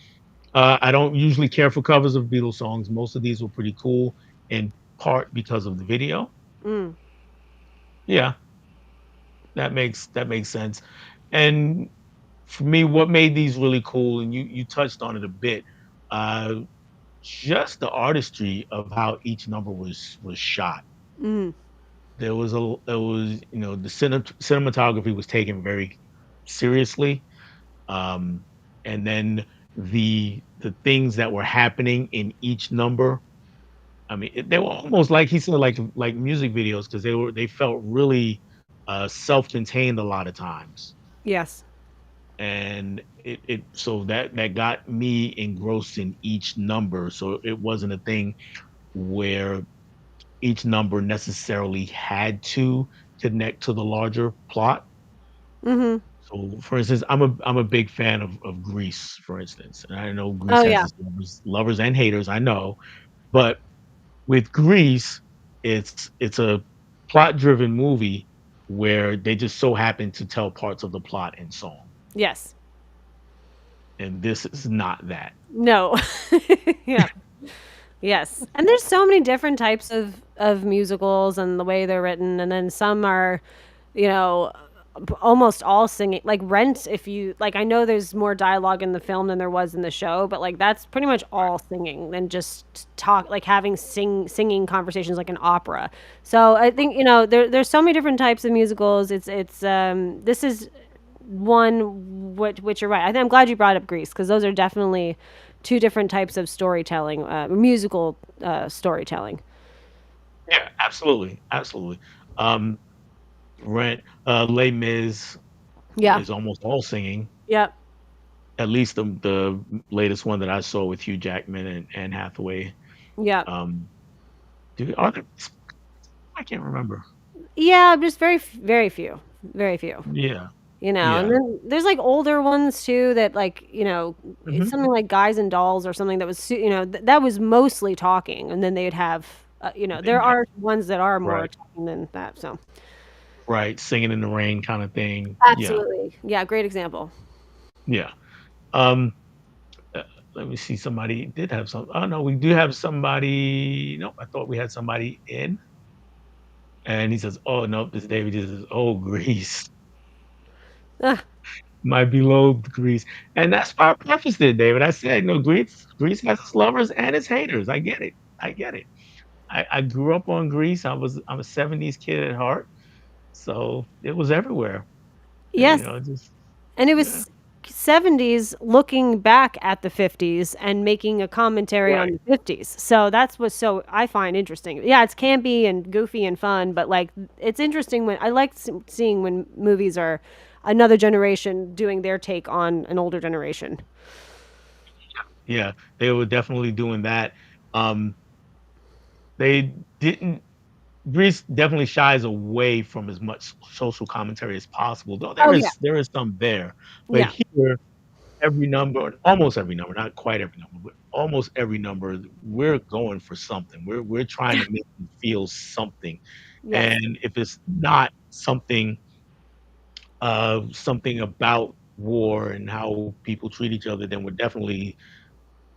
I don't usually care for covers of Beatles songs. Most of these were pretty cool, in part because of the video.
Mm.
Yeah, that makes sense. And for me, what made these really cool, and you touched on it a bit, uh, just the artistry of how each number was shot.
Mm.
There was the cinematography was taken very seriously, and then the things that were happening in each number. I mean, they were almost like he said, like music videos because they felt really self-contained a lot of times,
Yes.
and it so that got me engrossed in each number. So it wasn't a thing where each number necessarily had to connect to the larger plot.
Mhm.
So, for instance, I'm a big fan of Grease, for instance, and I know Grease
Oh
has
yeah.
its lovers and haters. I know, but with Grease, it's a plot-driven movie where they just so happen to tell parts of the plot in song,
Yes.
and this is not that.
No. Yeah. Yes. And there's so many different types of musicals and the way they're written, and then some are, you know, almost all singing. Like Rent, if you like, I know there's more dialogue in the film than there was in the show, but like that's pretty much all singing and just talk, like having singing conversations like an opera. So I think there's so many different types of musicals. It's this is one which you're right. I think I'm glad you brought up Grease because those are definitely two different types of storytelling, musical storytelling.
Yeah, absolutely, absolutely. Um, Rent, Les Mis
Yeah.
is almost all singing.
Yep.
At least the latest one that I saw with Hugh Jackman and Anne Hathaway.
Yep.
Um, do are there, I can't remember.
Yeah, just very few, very few.
Yeah,
And
yeah.
then there's like older ones too that like it's
Mhm.
something like Guys and Dolls or something that was that was mostly talking, and then they'd have there
Yeah,
are ones that are more
right,
talking than that. So
right. Singing in the rain kind of thing. Yeah,
absolutely, yeah, great example.
yeah. Um, uh, Let me see. Somebody did have some. Oh no, we do have somebody. Nope, I thought we had somebody in, and he says, "Oh no, this David just says, oh Greece,
Ah,
my beloved Greece," and that's why I prefaced it, David. I said, "No, Greece has its lovers and its haters. I get it. I get it. I grew up on Greece. I'm a '70s kid at heart, so it was everywhere.
yes,
Just
and it
yeah,
was 70s looking back at the 50s and making a commentary on
right.
the 50s. So that's what so I find interesting. Yeah, it's campy and goofy and fun, but like it's interesting when I like seeing when movies are another generation doing their take on an older generation.
Yeah, they were definitely doing that. Um, they didn't Greece definitely shies away from as much social commentary as possible, though
Oh yeah,
there is some there. But
yeah,
here, every number, almost every number, not quite every number, but almost every number, we're going for something. We're trying to make you feel something.
yes,
And if it's not something, something about war and how people treat each other, then we're definitely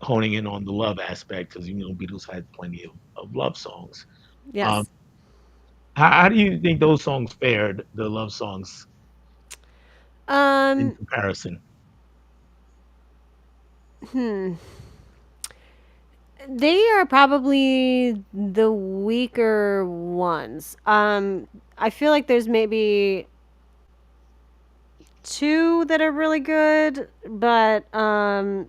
honing in on the love aspect because, Beatles had plenty of love songs. Um,
yes.
how do you think those songs fared, the love songs, in
Um,
comparison?
hmm. They are probably the weaker ones. I feel like there's maybe two that are really good, and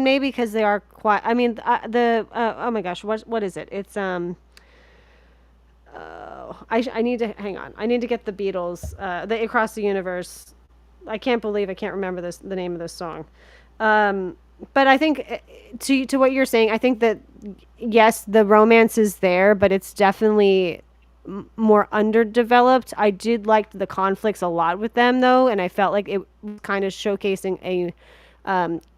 maybe because they are quite. I mean, oh my gosh, what is it? It's I need to hang on. I need to get the Beatles, the Across the Universe. I can't believe I can't remember the name of this song. Um, but I think to what you're saying, I think that yes, the romance is there, but it's definitely more underdeveloped. I did like the conflicts a lot with them though, and I felt like it was kind of showcasing a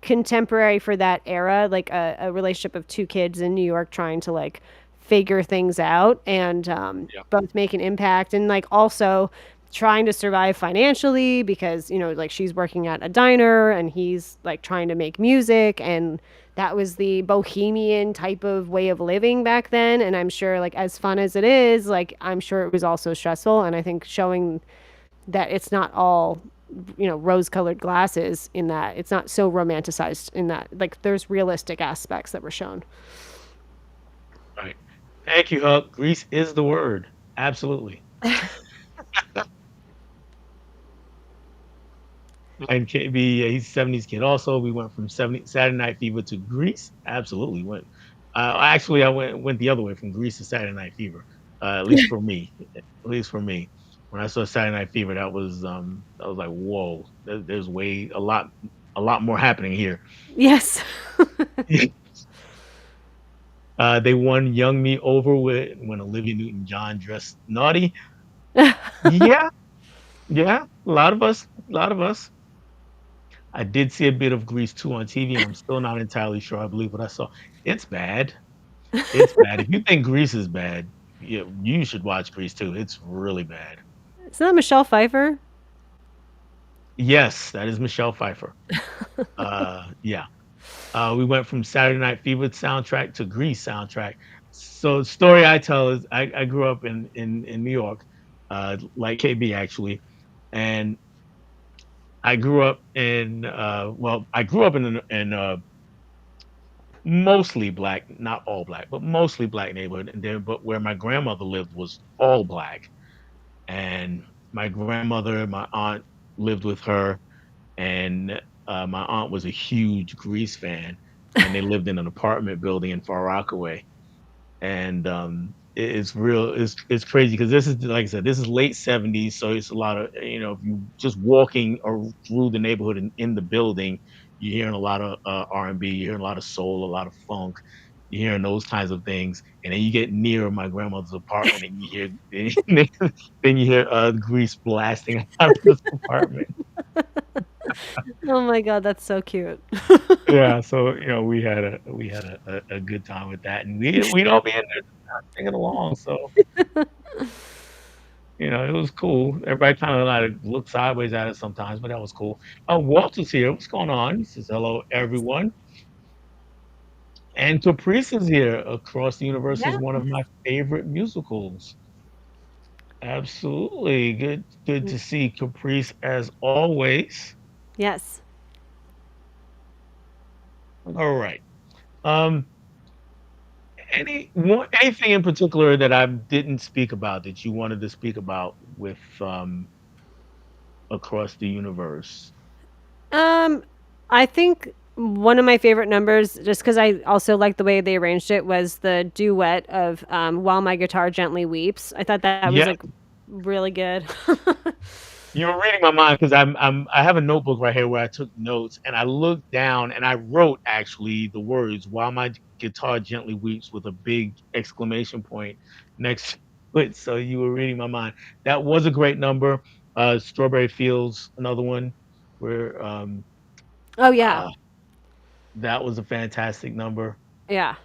contemporary for that era, like a relationship of two kids in New York trying to like figure things out and
Yeah,
both make an impact and like also trying to survive financially because like she's working at a diner and he's like trying to make music and that was the bohemian type of way of living back then and I'm sure like as fun as it is like I'm sure it was also stressful and I think showing that it's not all rose colored glasses in that it's not so romanticized in that like there's realistic aspects that were shown.
right. Thank you, Huck. Grease is the word. Absolutely. And KB, yeah, he's a 70s kid also. We went from 70 Saturday Night Fever to Grease. Absolutely went. Actually, I went the other way from Grease to Saturday Night Fever. At least for me. At least for me. When I saw Saturday Night Fever, that was like, whoa, there's way a lot more happening here.
Yes.
They won Young Me over with when Olivia Newton-John dressed naughty. Yeah, yeah, a lot of us. I did see a bit of Grease 2 on TV, and I'm still not entirely sure I believe what I saw. It's bad. It's bad. If you think Grease is bad, you should watch Grease 2. It's really bad.
Isn't that Michelle Pfeiffer?
Yes, that is Michelle Pfeiffer. Yeah. We went from Saturday Night Fever soundtrack to Grease soundtrack. So the story I tell is I grew up in New York, like KB actually, and I grew up in I grew up in a mostly black, not all black, but mostly black neighborhood, and then but where my grandmother lived was all black, and my grandmother, my aunt lived with her, and my aunt was a huge Grease fan, and they lived in an apartment building in Far Rockaway, and it's real it's crazy because this is like I said, this is late 70s, so it's a lot of if you just walking or through the neighborhood in the building, you're hearing a lot of R&B, you're hearing a lot of soul, a lot of funk, you're hearing those kinds of things, and then you get near my grandmother's apartment and you hear then you hear Grease blasting out of this apartment.
Oh my god, that's so cute.
Yeah, so we had a good time with that, and we'd all be in there singing along, so it was cool. Everybody kind of like looked sideways at us sometimes, but that was cool. Oh, Walter's here. What's going on? He says, hello, everyone. And Caprice is here. Across the Universe is
Yeah.
one of my favorite musicals. Absolutely. Good to see Caprice as always.
Yes.
All right. Um, anything in particular that I didn't speak about that you wanted to speak about with Across the Universe?
Um, I think one of my favorite numbers, just because I also like the way they arranged it, was the duet of "While My Guitar Gently Weeps." I thought that was
Yeah,
like really good.
You were reading my mind because I have a notebook right here where I took notes, and I looked down and I wrote actually the words "While my guitar gently weeps" with a big exclamation point next to it. So you were reading my mind. That was a great number. Strawberry Fields, another one where
Oh yeah,
uh, that was a fantastic number.
yeah,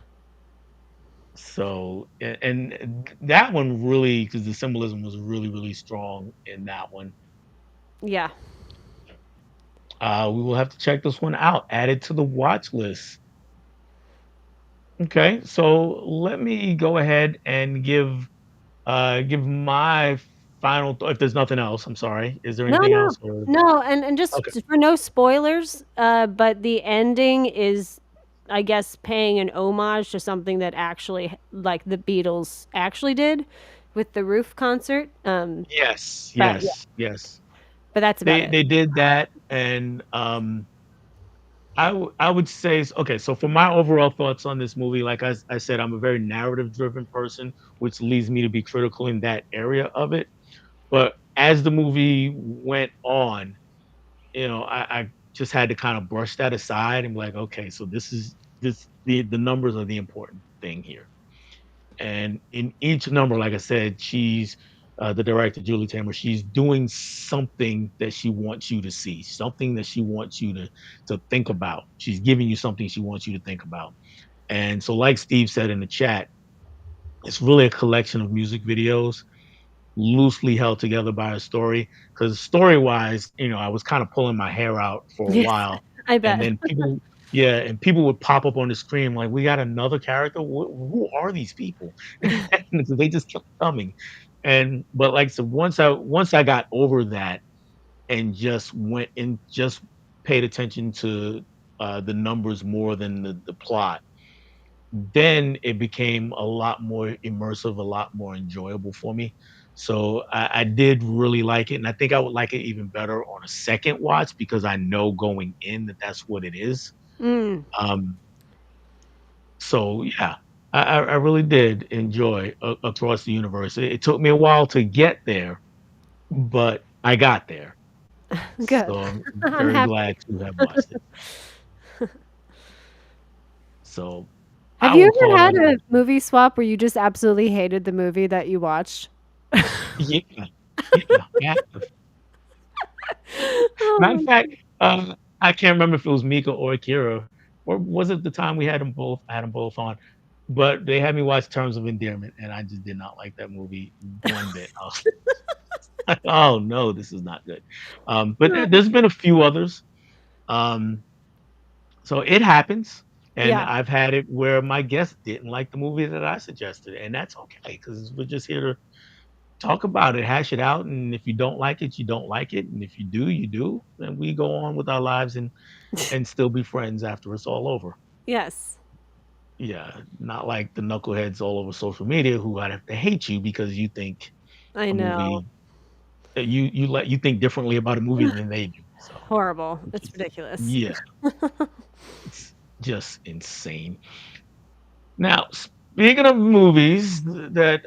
So and that one really, because the symbolism was really really strong in that one.
yeah.
We will have to check this one out. Add it to the watch list. Okay, so let me go ahead and give my final thought. If there's nothing else, I'm sorry. Is there
No,
anything
no,
else? Or
no, and just
okay,
for no spoilers, but the ending is, I guess, paying an homage to something that actually, like the Beatles actually did with the Roof concert.
yes,
But yeah,
yes, yes.
but that's about it.
They did that, and I would say okay. So for my overall thoughts on this movie, like I said, I'm a very narrative driven person, which leads me to be critical in that area of it. But as the movie went on, I just had to kind of brush that aside and be like, okay, so the numbers are the important thing here. And in each number, like I said, she's the director, Julie Taymor, she's doing something that she wants you to see, something that she wants you to think about. She's giving you something she wants you to think about. And so, like Steve said in the chat, it's really a collection of music videos loosely held together by a story. Because story-wise, I was kinda pulling my hair out for a
Yes,
while,
I
and
bet.
then people would pop up on the screen like, "We got another character? Who are these people?" And so they just kept coming, but, like, so once I got over that and just paid attention to, the numbers more than the plot, then it became a lot more immersive, a lot more enjoyable for me. So I did really like it, and I think I would like it even better on a second watch because I know going in that that's what it is.
Mm,
Um, so yeah, I really did enjoy Across the Universe. It took me a while to get there, but I got there.
good.
So I'm
I'm
very
happy.
glad to have watched it. So
Have
I
you
will
ever
call
had
that
a movie swap where you just absolutely hated the movie that you watched?
yeah, yeah. Matter of
Oh,
fact, I can't remember if it was Mika or Akira, or was it the time we had them both I had them both on, but they had me watch Terms of Endearment, and I just did not like that movie one bit. I was like, "Oh, no, this is not good." But
no.
there's been a few others. Um, so it happens, and
Yeah.
I've had it where my guest didn't like the movie that I suggested, and that's okay because 'cause we're just here to talk about it, hash it out, and if you don't like it, you don't like it, and if you do, you do, and we go on with our lives and still be friends after it's all over.
Yes,
Yeah, not like the knuckleheads all over social media who I'd have to hate you because you think
I
a
know.
movie you think differently about a movie than they do. So,
Horrible.
which
It's
is
ridiculous.
yeah, it's just insane. Now, speaking of movies that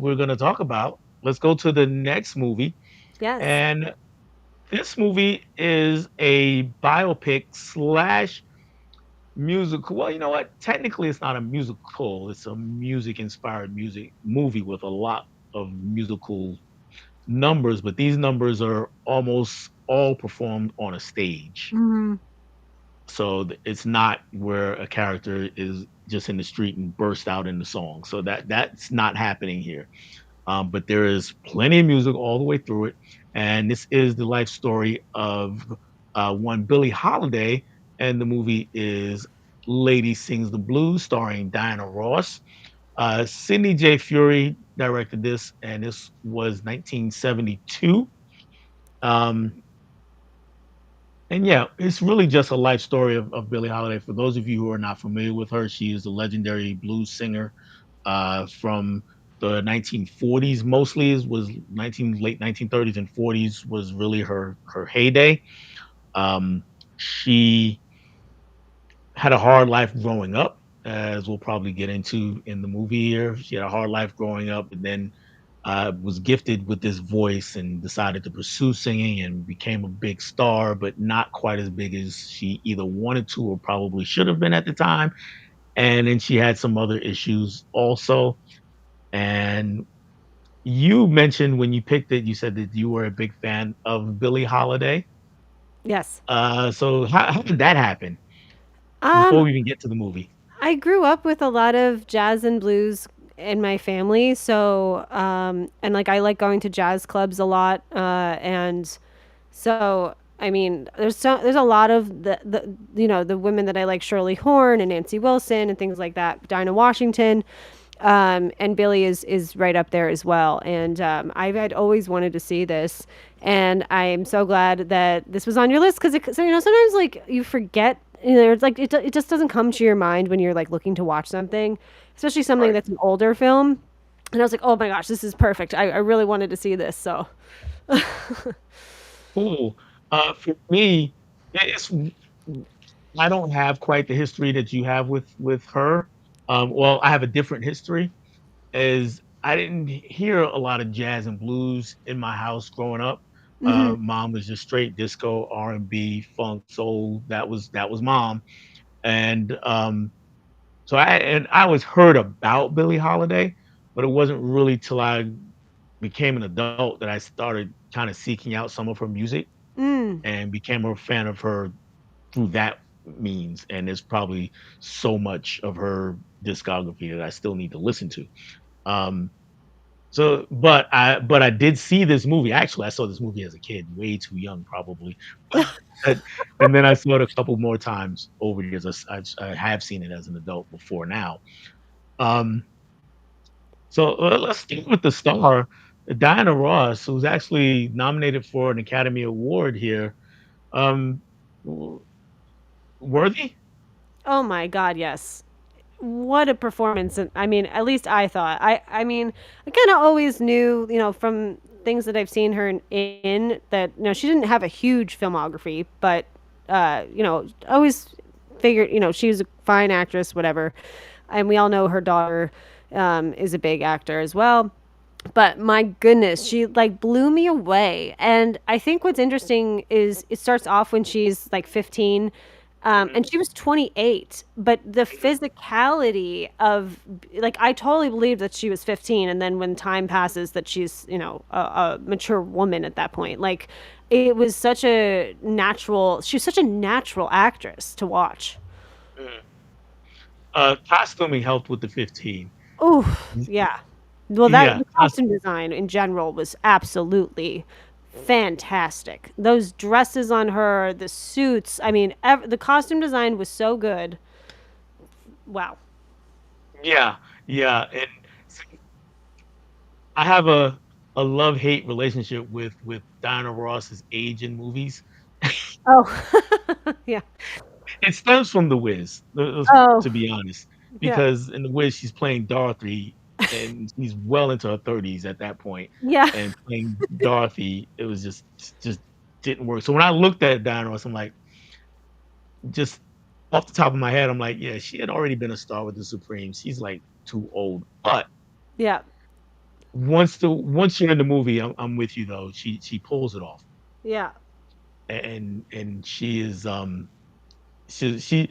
we're gonna talk about, let's go to the next movie.
Yes.
And this movie is a biopic slash musical. Well, you know what? Technically, it's not a musical. It's a music-inspired music movie with a lot of musical numbers, but these numbers are almost all performed on a stage.
Mhm.
So it's not where a character is just in the street and burst out in the song. So that's not happening here. But there is plenty of music all the way through it, and this is the life story of one Billie Holiday, and the movie is "Lady Sings the Blues," starring Diana Ross. Sidney J. Fury directed this, and this was 1972. Um, and yeah, it's really just a life story of Billie Holiday. For those of you who are not familiar with her, she is a legendary blues singer from the 1940s. Mostly is was late 1930s and 40s was really her heyday. She had a hard life growing up, as we'll probably get into in the movie here. She had a hard life growing up, and then was gifted with this voice and decided to pursue singing and became a big star, but not quite as big as she either wanted to or probably should have been at the time. And then she had some other issues also. And you mentioned when you picked it, you said that you were a big fan of Billie Holiday.
Yes.
So how did that happen
Um,
before we even get to the movie?
I grew up with a lot of jazz and blues in my family, so and like I like going to jazz clubs a lot, and so I mean, there's a lot of the the women that I like, Shirley Horn and Nancy Wilson and things like that, Dinah Washington, and Billy is right up there as well. And I've had always wanted to see this, and I am so glad that this was on your list because so, sometimes like you forget. It's like it just doesn't come to your mind when you're like looking to watch something, especially something
Right.
that's an older film. And I was like, oh my gosh, this is perfect. I really wanted to see this. So,
Cool. For me, it's I don't have quite the history that you have with her. Well, I have a different history. Is I didn't hear a lot of jazz and blues in my house growing up.
hmm
Mom was just straight disco, R&B, funk, soul. That was mom. And I always heard about Billie Holiday, but it wasn't really till I became an adult that I started kind of seeking out some of her music
mm,
and became a fan of her through that means. And there's probably so much of her discography that I still need to listen to. Um, but I did see this movie. Actually, I saw this movie as a kid, way too young, probably. But and then I saw it a couple more times over the years. I have seen it as an adult before now. Um, so let's start with the star, Diana Ross, who's actually nominated for an Academy Award here. Um, w- Worthy?
oh my God, yes. What a performance. And I mean, at least I thought. I mean, I kind of always knew, from things that I've seen her in that, she didn't have a huge filmography, but always figured, she was a fine actress, whatever. And we all know her daughter is a big actor as well. But my goodness, she like blew me away. And I think what's interesting is it starts off when she's like 15,
Mhm,
and she was 28, but the
mhm,
physicality of like I totally believed that she was 15, and then when time passes that she's, a mature woman at that point. Like it was such a natural, she was such a natural actress to watch.
mhm. Costuming helped with the 15.
Oh,
Y-
yeah. Well, that
Yeah,
the costume design in general was absolutely fantastic. Those dresses on her, the suits. I mean, the costume design was so good. Wow.
yeah, yeah. And see, I have a love hate relationship with Diana Ross's age in movies.
Oh, yeah.
It stems from The Wiz,
Oh,
to be honest,
yeah.
because in The Wiz she's playing Dorothy, and she's well into her 30s at that point,
Yeah.
and playing Dorothy, it was just didn't work. So when I looked at Diana Ross, I'm like, just off the top of my head, I'm like, yeah, she had already been a star with the Supremes. She's like too old. But
Yeah.
once you're in the movie, I'm with you though. She pulls it off,
Yeah.
and she is she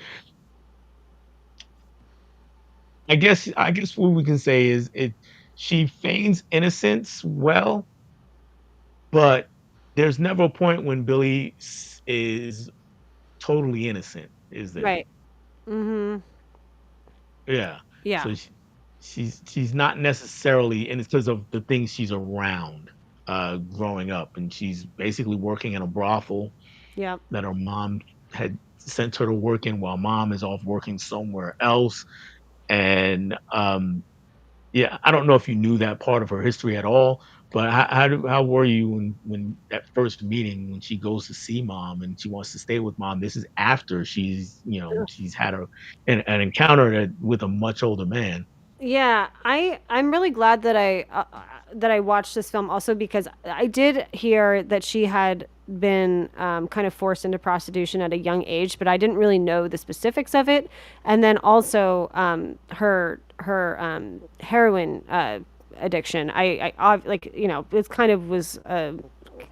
I guess what we can say is she feigns innocence well, but there's never a point when Billy is totally innocent, is there?
Right. Mhm.
Yeah.
Yeah.
So she's not necessarily, and it's because of the things she's around growing up, and she's basically working in a brothel
Yeah.
that her mom had sent her to work in while mom is off working somewhere else. And yeah, I don't know if you knew that part of her history at all, but how were you when that first meeting when she goes to see mom and she wants to stay with mom? This is after she's had an encounter with a much older man.
Yeah, I'm really glad that I watched this film also because I did hear that she had been kind of forced into prostitution at a young age, but I didn't really know the specifics of it. And then also her heroin addiction. Like, you know, it's kind of was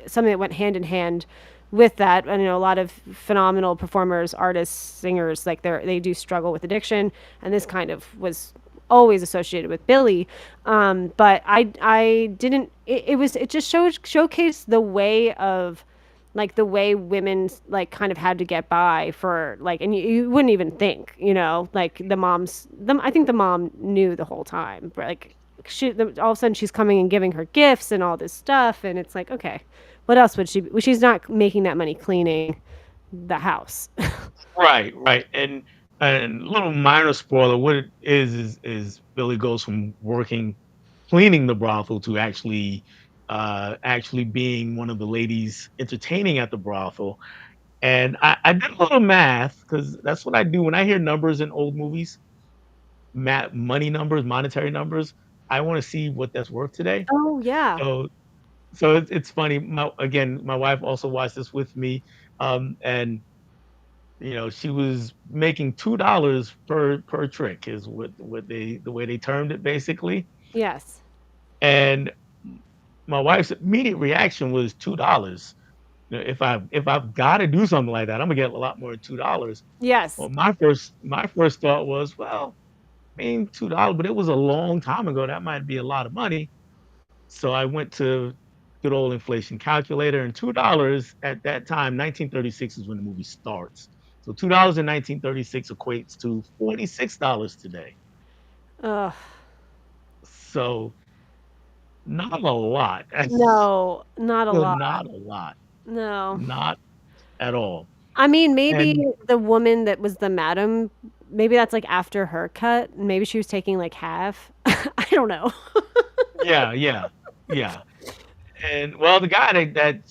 something that went hand in hand with that. And you know, a lot of phenomenal performers, artists, singers, like they do struggle with addiction, and this kind of was always associated with Billy. But I didn't. It just showcased the way of like the way women like kind of had to get by for like, and you wouldn't even think, you know, like I think the mom knew the whole time, but like all of a sudden she's coming and giving her gifts and all this stuff, and it's like, okay, what else would she well, she's not making that money cleaning the house.
Right, right. And little minor spoiler, what it is Billy goes from working cleaning the brothel to actually being one of the ladies entertaining at the brothel. And I did a little math because that's what I do when I hear numbers in old movies, money numbers, monetary numbers. I want to see what that's worth today.
Oh yeah.
So so it's funny. My wife also watched this with me, and she was making $2 per trick is what they the way they termed it basically.
Yes.
And my wife's immediate reaction was $2. If I've got to do something like that, I'm gonna get a lot more than $2.
Yes.
Well, my first thought was, well, I mean $2, but it was a long time ago. That might be a lot of money. So I went to good old inflation calculator, and $2 at that time, 1936 is when the movie starts. So $2 in 1936 equates to $46 today.
Ugh.
So not a lot. That's
No, not a lot.
not a lot.
No.
Not at all.
I mean, maybe
And
the woman that was the madam, maybe that's like after her cut. Maybe she was taking like half. I don't know.
yeah, yeah, yeah. And well, the guy that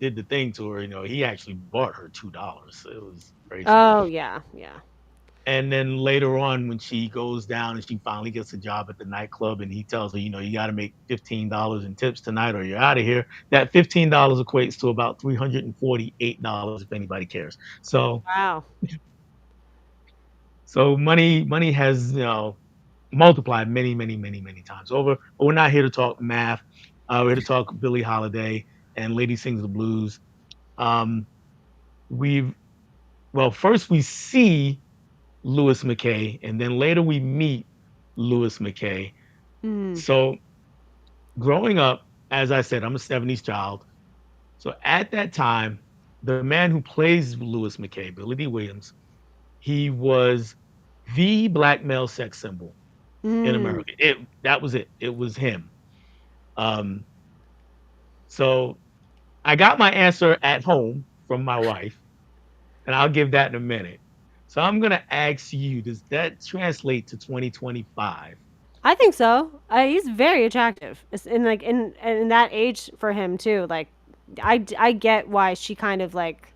did the thing to her, he actually bought her $2. So it was crazy.
Oh yeah, yeah.
And then later on, when she goes down and she finally gets a job at the nightclub, and he tells her, you got to make $15 in tips tonight, or you're out of here. That $15 equates to about $348, if anybody cares.
Wow.
So money has multiplied many, many, many, many times over. But we're not here to talk math. We're here to talk Billie Holiday and Lady Sings the Blues. Um, we've First we see Louis McKay, and then later we meet Louis McKay.
Mm.
So growing up, as I said, I'm a '70s child. So at that time, the man who plays Louis McKay, Billy D. Williams, he was the black male sex symbol in
Mm.
America. That was it. It was him. Um, so I got my answer at home from my wife, and I'll give that in a minute. So I'm gonna ask you, does that translate to 2025?
I think so. He's very attractive. In like in that age for him too. Like, I get why she kind of like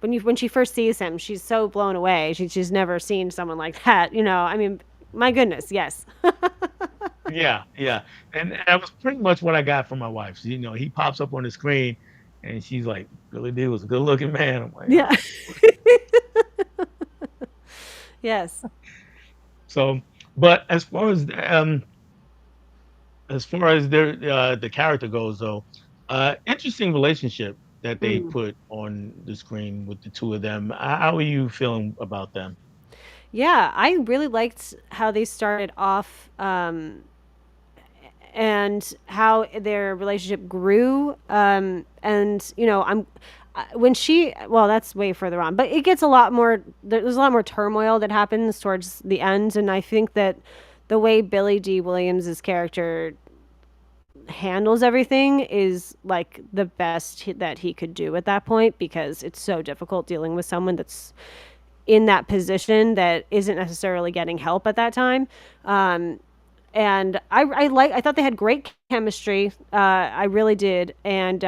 when she first sees him, she's so blown away. She's never seen someone like that. You know, I mean, my goodness, yes.
Yeah, yeah. And that was pretty much what I got from my wife. He pops up on the screen and she's like, Billy D was a good looking man. I'm like,
Yeah.
oh.
Yes.
So, but as far as the character goes though, interesting relationship that they
Mm.
put on the screen with the two of them. How are you feeling about them?
Yeah, I really liked how they started off, and how their relationship grew. And you know, when she, well, that's way further on, but it gets a lot more. There's a lot more turmoil that happens towards the end, and I think that the way Billy D. Williams's character handles everything is like the best that he could do at that point, because it's so difficult dealing with someone that's in that position that isn't necessarily getting help at that time. And I thought they had great chemistry. I really did, and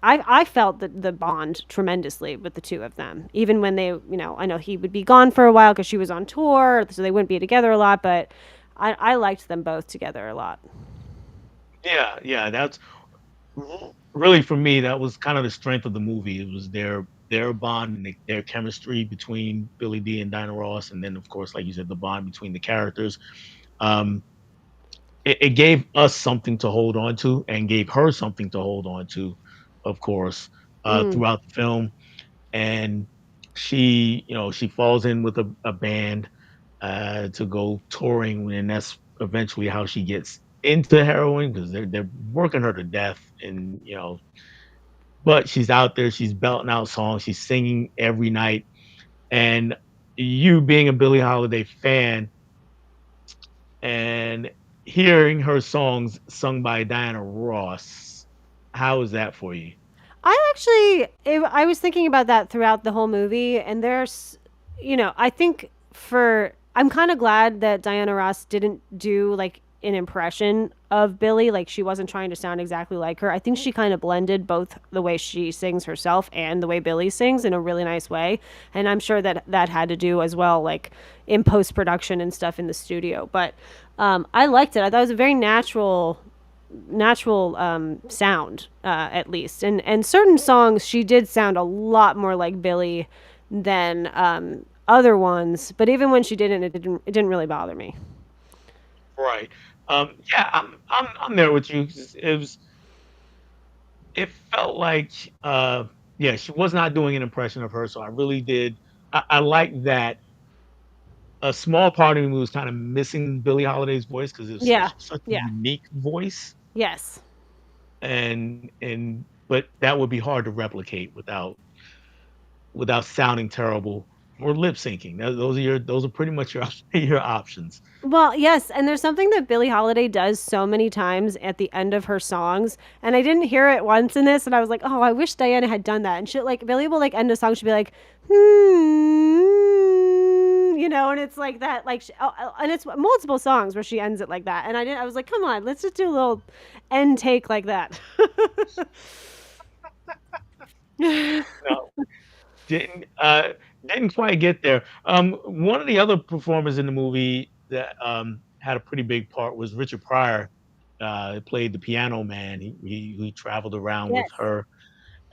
I felt the bond tremendously with the two of them. Even when they, I know he would be gone for a while because she was on tour, so they wouldn't be together a lot. But I liked them both together a lot.
Yeah, yeah. That's really for me. That was kind of the strength of the movie. It was their bond and their chemistry between Billy D and Diana Ross, and then of course, like you said, the bond between the characters. Um, it gave us something to hold on to and gave her something to hold on to, of course,
Mm.
throughout the film. And she, she falls in with a band to go touring, and that's eventually how she gets into heroin because they're working her to death, and but she's out there, she's belting out songs, she's singing every night, and you being a Billie Holiday fan and hearing her songs sung by Diana Ross, how is that for you?
I was thinking about that throughout the whole movie, and I think I'm kind of glad that Diana Ross didn't do like an impression of Billy. Like she wasn't trying to sound exactly like her. I think she kind of blended both the way she sings herself and the way Billy sings in a really nice way. And I'm sure that that had to do as well, like in post production and stuff in the studio. But I liked it. I thought it was a very natural sound, at least. And certain songs she did sound a lot more like Billy than other ones. But even when she didn't, it didn't really bother me.
Right. Yeah, I'm there with you. 'Cause it felt like yeah, she was not doing an impression of her, so I really did. I like that. A small part of me was kind of missing Billie Holiday's voice because it's
Yeah,
such a
yeah,
unique voice,
yes.
and but that would be hard to replicate without sounding terrible or lip syncing. Those are pretty much your your options.
Well, yes, and there's something that Billie Holiday does so many times at the end of her songs, and I didn't hear it once in this, and I was like, "Oh, I wish Diana had done that." And she like Billie will like end a song, she'll be like, and it's like that, like, and it's multiple songs where she ends it like that, and I was like, "Come on, let's just do a little end take like that."
No, didn't didn't quite get there. One of the other performers in the movie that had a pretty big part was Richard Pryor. Played the piano man. He traveled around with
Yes.
her.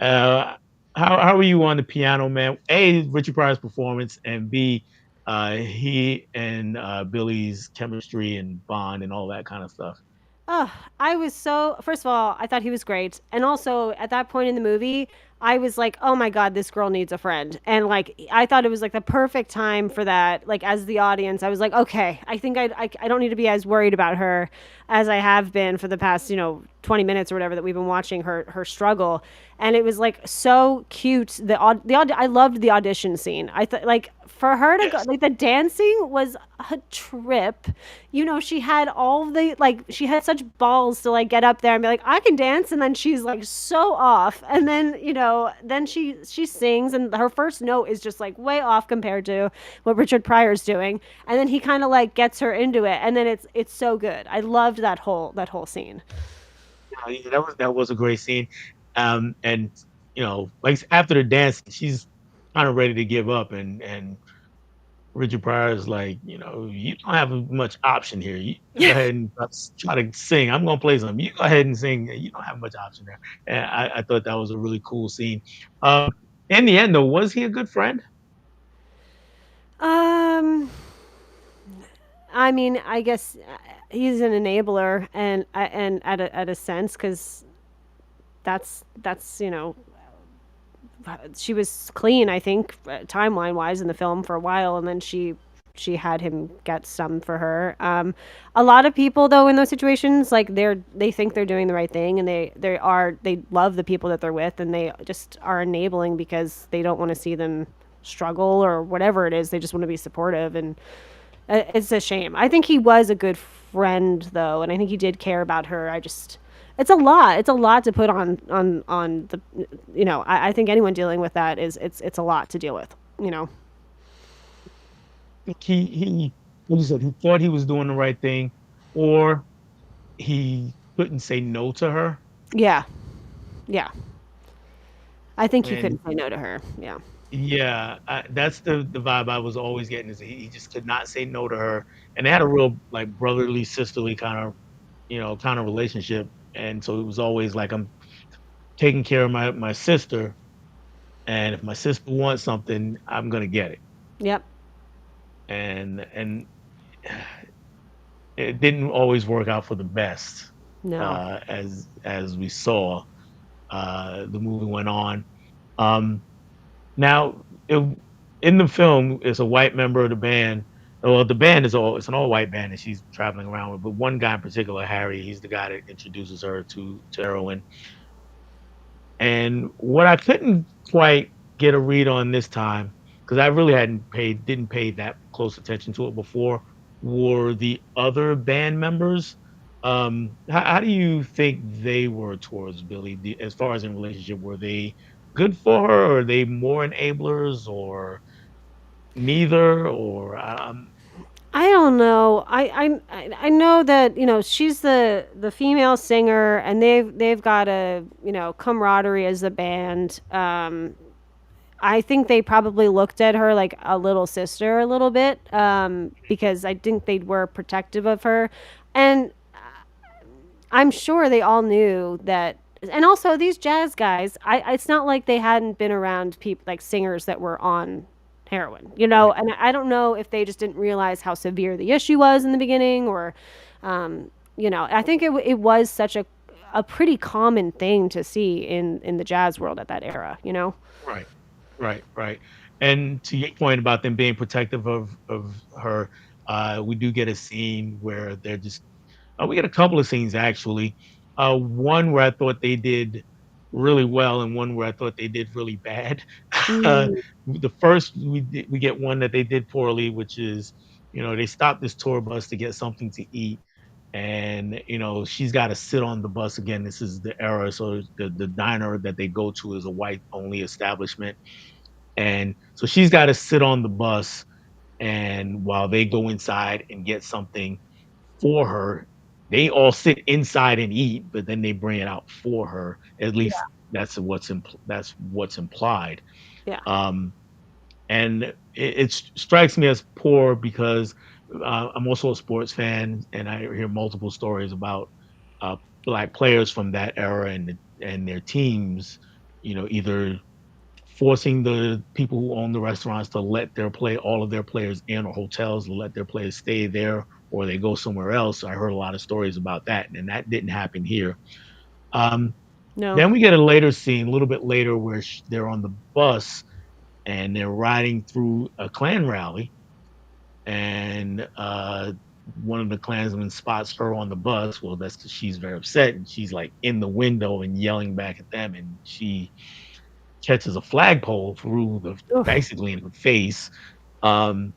Uh, how are you on the piano man? A, Richard Pryor's performance, and B, he and Billy's chemistry and bond and all that kind of stuff.
Oh, I was so. First of all, I thought he was great, and also at that point in the movie, I was like, "Oh my god, this girl needs a friend," and like I thought it was like the perfect time for that. Like as the audience, I was like, "Okay, I think I don't need to be as worried about her as I have been for the past 20 minutes or whatever that we've been watching her struggle." And it was like so cute. I loved the audition scene. I thought like for her to go
Yes.
like the dancing was a trip. She had all the like she had such balls to like get up there and be like, I can dance, and then she's like so off. And then, then she sings and her first note is just like way off compared to what Richard Pryor's doing. And then he kind of like gets her into it, and then it's so good. I loved that whole scene.
Yeah, that was a great scene. And like after the dance, she's kind of ready to give up, and Richard Pryor is like, you don't have much option here. You go
Yeah.
ahead and try to sing. I'm gonna play something. You go ahead and sing. You don't have much option there. And I thought that was a really cool scene. In the end, though, was he a good friend?
Um I mean, I guess he's an enabler, and at a sense, cuz that's she was clean, I think, timeline wise in the film for a while, and then she had him get some for her. A lot of people though in those situations, like they think they're doing the right thing, and they love the people that they're with, and they just are enabling because they don't want to see them struggle or whatever it is. They just want to be supportive, and it's a shame. I think he was a good friend though, and I think he did care about her. I just it's a lot. It's a lot to put on the. I think anyone dealing with that it's a lot to deal with.
Think he what you said, he thought he was doing the right thing, or he couldn't say no to her.
Yeah, yeah. I think he
And
couldn't say no to her. Yeah.
yeah, that's the vibe I was always getting is he just could not say no to her, and they had a real like brotherly sisterly kind of relationship, and so it was always like I'm taking care of my sister, and if my sister wants something, I'm gonna get it,
Yep.
and it didn't always work out for the best,
No.
as we saw. The movie went on. Um, now, in the film, it's a white member of the band. Well, the band is all it's an all white band that she's traveling around with. But one guy in particular, Harry, he's the guy that introduces her to heroin. And what I couldn't quite get a read on this time, because I really didn't pay that close attention to it before, were the other band members. How do you think they were towards Billy, as far as in relationship? Were they good for her, or are they more enablers, or neither? Or
I don't know. I know that she's the female singer, and they've got a camaraderie as a band. I think they probably looked at her like a little sister a little bit, because I think they were protective of her, and I'm sure they all knew that. And also, these jazz guys, it's not like they hadn't been around people like singers that were on heroin,
right,
and I don't know if they just didn't realize how severe the issue was in the beginning, or, I think it was such a pretty common thing to see in the jazz world at that era.
right, right. And to your point about them being protective of her, we do get a scene where they're just we get a couple of scenes actually. One where I thought they did really well, and one where I thought they did really bad. Uh,
Mm,
the first we get one that they did poorly, which is they stop this tour bus to get something to eat, and she's got to sit on the bus again. This is the era, so the diner that they go to is a white only establishment, and so she's got to sit on the bus, and while they go inside and get something for her. They all sit inside and eat, but then they bring it out for her. At least that's what's implied.
yeah.
Um, and it strikes me as poor because I'm also a sports fan, and I hear multiple stories about uh, black players from that era and their teams. Either forcing the people who own the restaurants to let all of their players in, or hotels to let their players stay there, or they go somewhere else. I heard a lot of stories about that, and that didn't happen here. Um,
No.
then we get a later scene, a little bit later, where they're on the bus and they're riding through a Klan rally, and one of the Klansmen spots her on the bus. Well, that's because she's very upset, and she's like in the window and yelling back at them, and she catches a flagpole through the
Oof.
basically in the face. Um,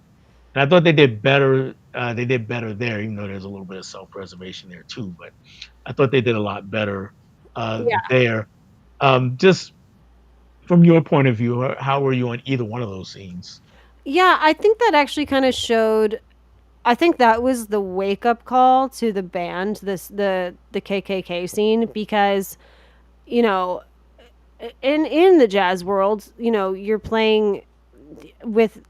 and I thought they did better. They did better there, even though there's a little bit of self-preservation there too. But I thought they did a lot better there. Just from your point of view, how were you on either one of those scenes?
Yeah, I think that actually kind of showed. I think that was the wake up call to the band, the KKK scene, because you know in the jazz world, you're playing with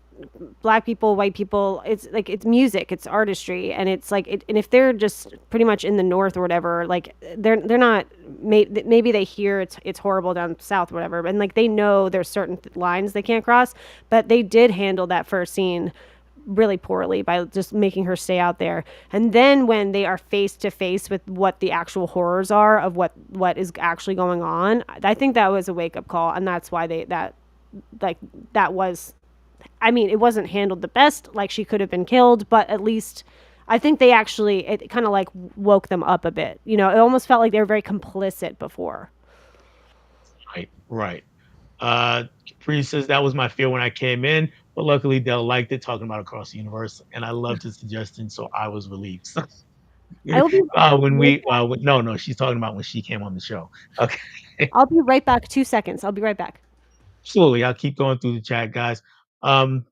black people, white people. It's like it's music, it's artistry, and it's like and if they're just pretty much in the north or whatever, like they're not. Maybe they hear it's horrible down south, or whatever, and like they know there's certain lines they can't cross, but they did handle that first scene really poorly by just making her stay out there. And then when they are face to face with what the actual horrors are of what is actually going on, I think that was a wake up call, and that's why like that was. I mean, it wasn't handled the best. Like she could have been killed, but at least I think they actually it kind of like woke them up a bit. It almost felt like they were very complicit before.
Right, right. Capri says that was my fear when I came in, but luckily Dell liked it, talking about across the universe, and I loved his suggestion, so I was relieved.
I will be.
No, no, she's talking about when she came on the show. Okay.
I'll be right back. 2 seconds. I'll be right back.
Absolutely. I'll keep going through the chat, guys. Um,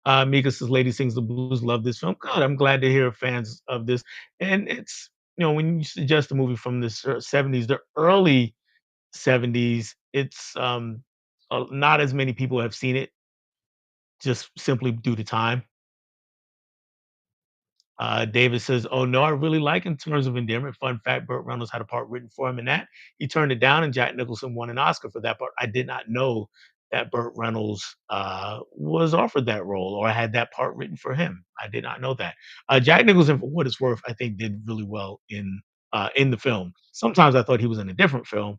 Mika says, Lady Sings the Blues, love this film. God, I'm glad to hear fans of this. And it's, when you suggest a movie from the 70s, the early 70s, it's not as many people have seen it just simply due to time. David says, "Oh no, I really like In Terms of Endearment. Fun fact: Burt Reynolds had a part written for him in that. He turned it down, and Jack Nicholson won an Oscar for that part. I did not know that Burt Reynolds was offered that role or had that part written for him. I did not know that. Jack Nicholson, for what it's worth, I think did really well in the film. Sometimes I thought he was in a different film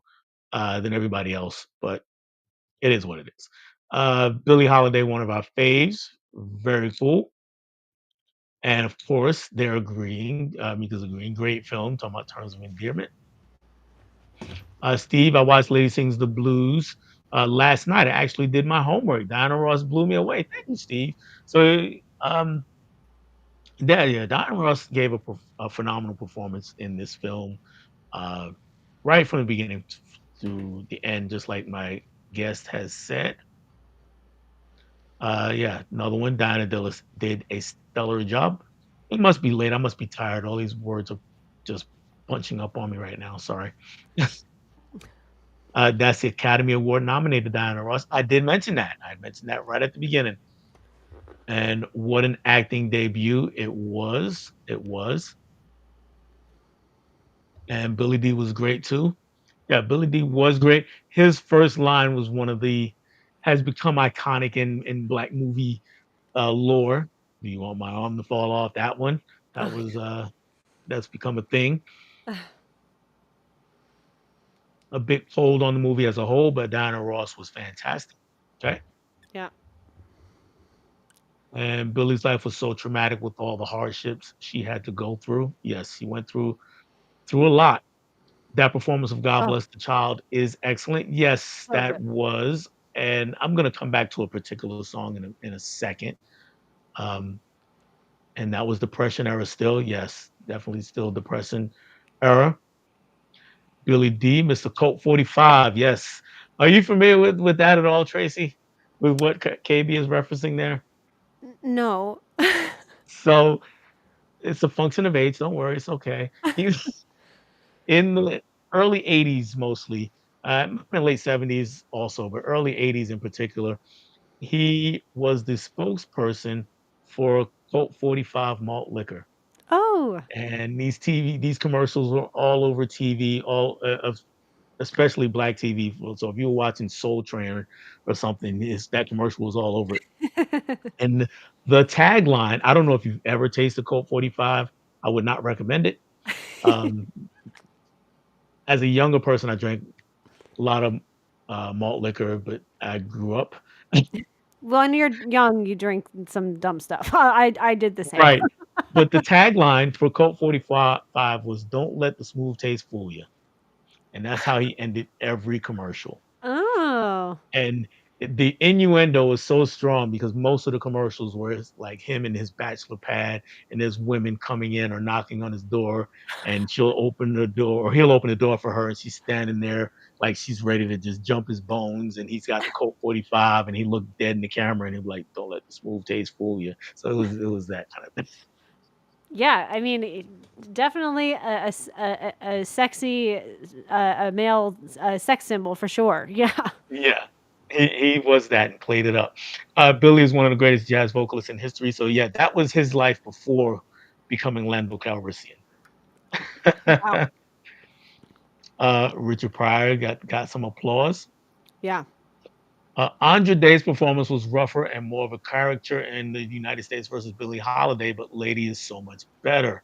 than everybody else, but it is what it is. Billie Holiday, one of our faves, very cool. And of course, they're agreeing. Mika's agreeing. Great film. Talking about terms of endearment. Steve, I watched Lady Sings the Blues last night. I actually did my homework. Diana Ross blew me away. Thank you, Steve. So, yeah, Diana Ross gave a phenomenal performance in this film, uh, right from the beginning to the end, just like my guest has said. Yeah, another one. Diana Dillis did a stellar job. It must be late. I must be tired. All these words are just punching up on me right now. Sorry. That's the Academy Award nominated Diana Ross. I did mention that. I mentioned that right at the beginning. And what an acting debut it was. It was. And Billy D was great too. Yeah, Billy D was great. His first line was one of the has become iconic in black movie lore. Do you want my arm to fall off? That one. That was that's become a thing. A bit cold on the movie as a whole, but Diana Ross was fantastic. Okay.
Yeah.
And Billy's life was so traumatic with all the hardships she had to go through. Yes, she went through a lot. That performance of God
Oh,
Bless the Child is excellent. Yes,
so
that
good.
was. And I'm gonna come back to a particular song in a second. Um, and that was Depression era still. Yes, definitely still Depression era. Billy D, Mr. Colt 45. Yes. Are you familiar with that at all, Tracy? With what KB is referencing there?
No.
So it's a function of age. Don't worry, it's okay. He was in the early 80s mostly, in late 70s also, but early 80s in particular. He was the spokesperson for Colt 45 malt liquor.
Oh.
And these commercials were all over TV, especially black TV. So if you were watching Soul Train or something, that commercial was all over it. And the tagline, I don't know if you've ever tasted Colt 45. I would not recommend it. Um, as a younger person, I drank a lot of malt liquor, but I grew up.
When you're young, you drink some dumb stuff. I did the same.
Right. But the tagline for Colt 45 was "Don't let the smooth taste fool you," and that's how he ended every commercial.
Oh.
And the innuendo was so strong because most of the commercials were like him in his bachelor pad, and there's women coming in or knocking on his door, and she'll open the door or he'll open the door for her, and she's standing there like she's ready to just jump his bones, and he's got the Colt 45, and he looked dead in the camera, and he'd be like, "Don't let the smooth taste fool you." So it was that kind of thing.
Yeah, I mean, definitely a sexy, a male sex symbol for sure. Yeah.
Yeah. He was that and played it up. Billy is one of the greatest jazz vocalists in history. So yeah, that was his life before becoming Lando Calrissian.
Wow.
Richard Pryor got some applause.
Yeah.
Andre Day's performance was rougher and more of a character in the United States versus Billie Holiday, but Lady is so much better.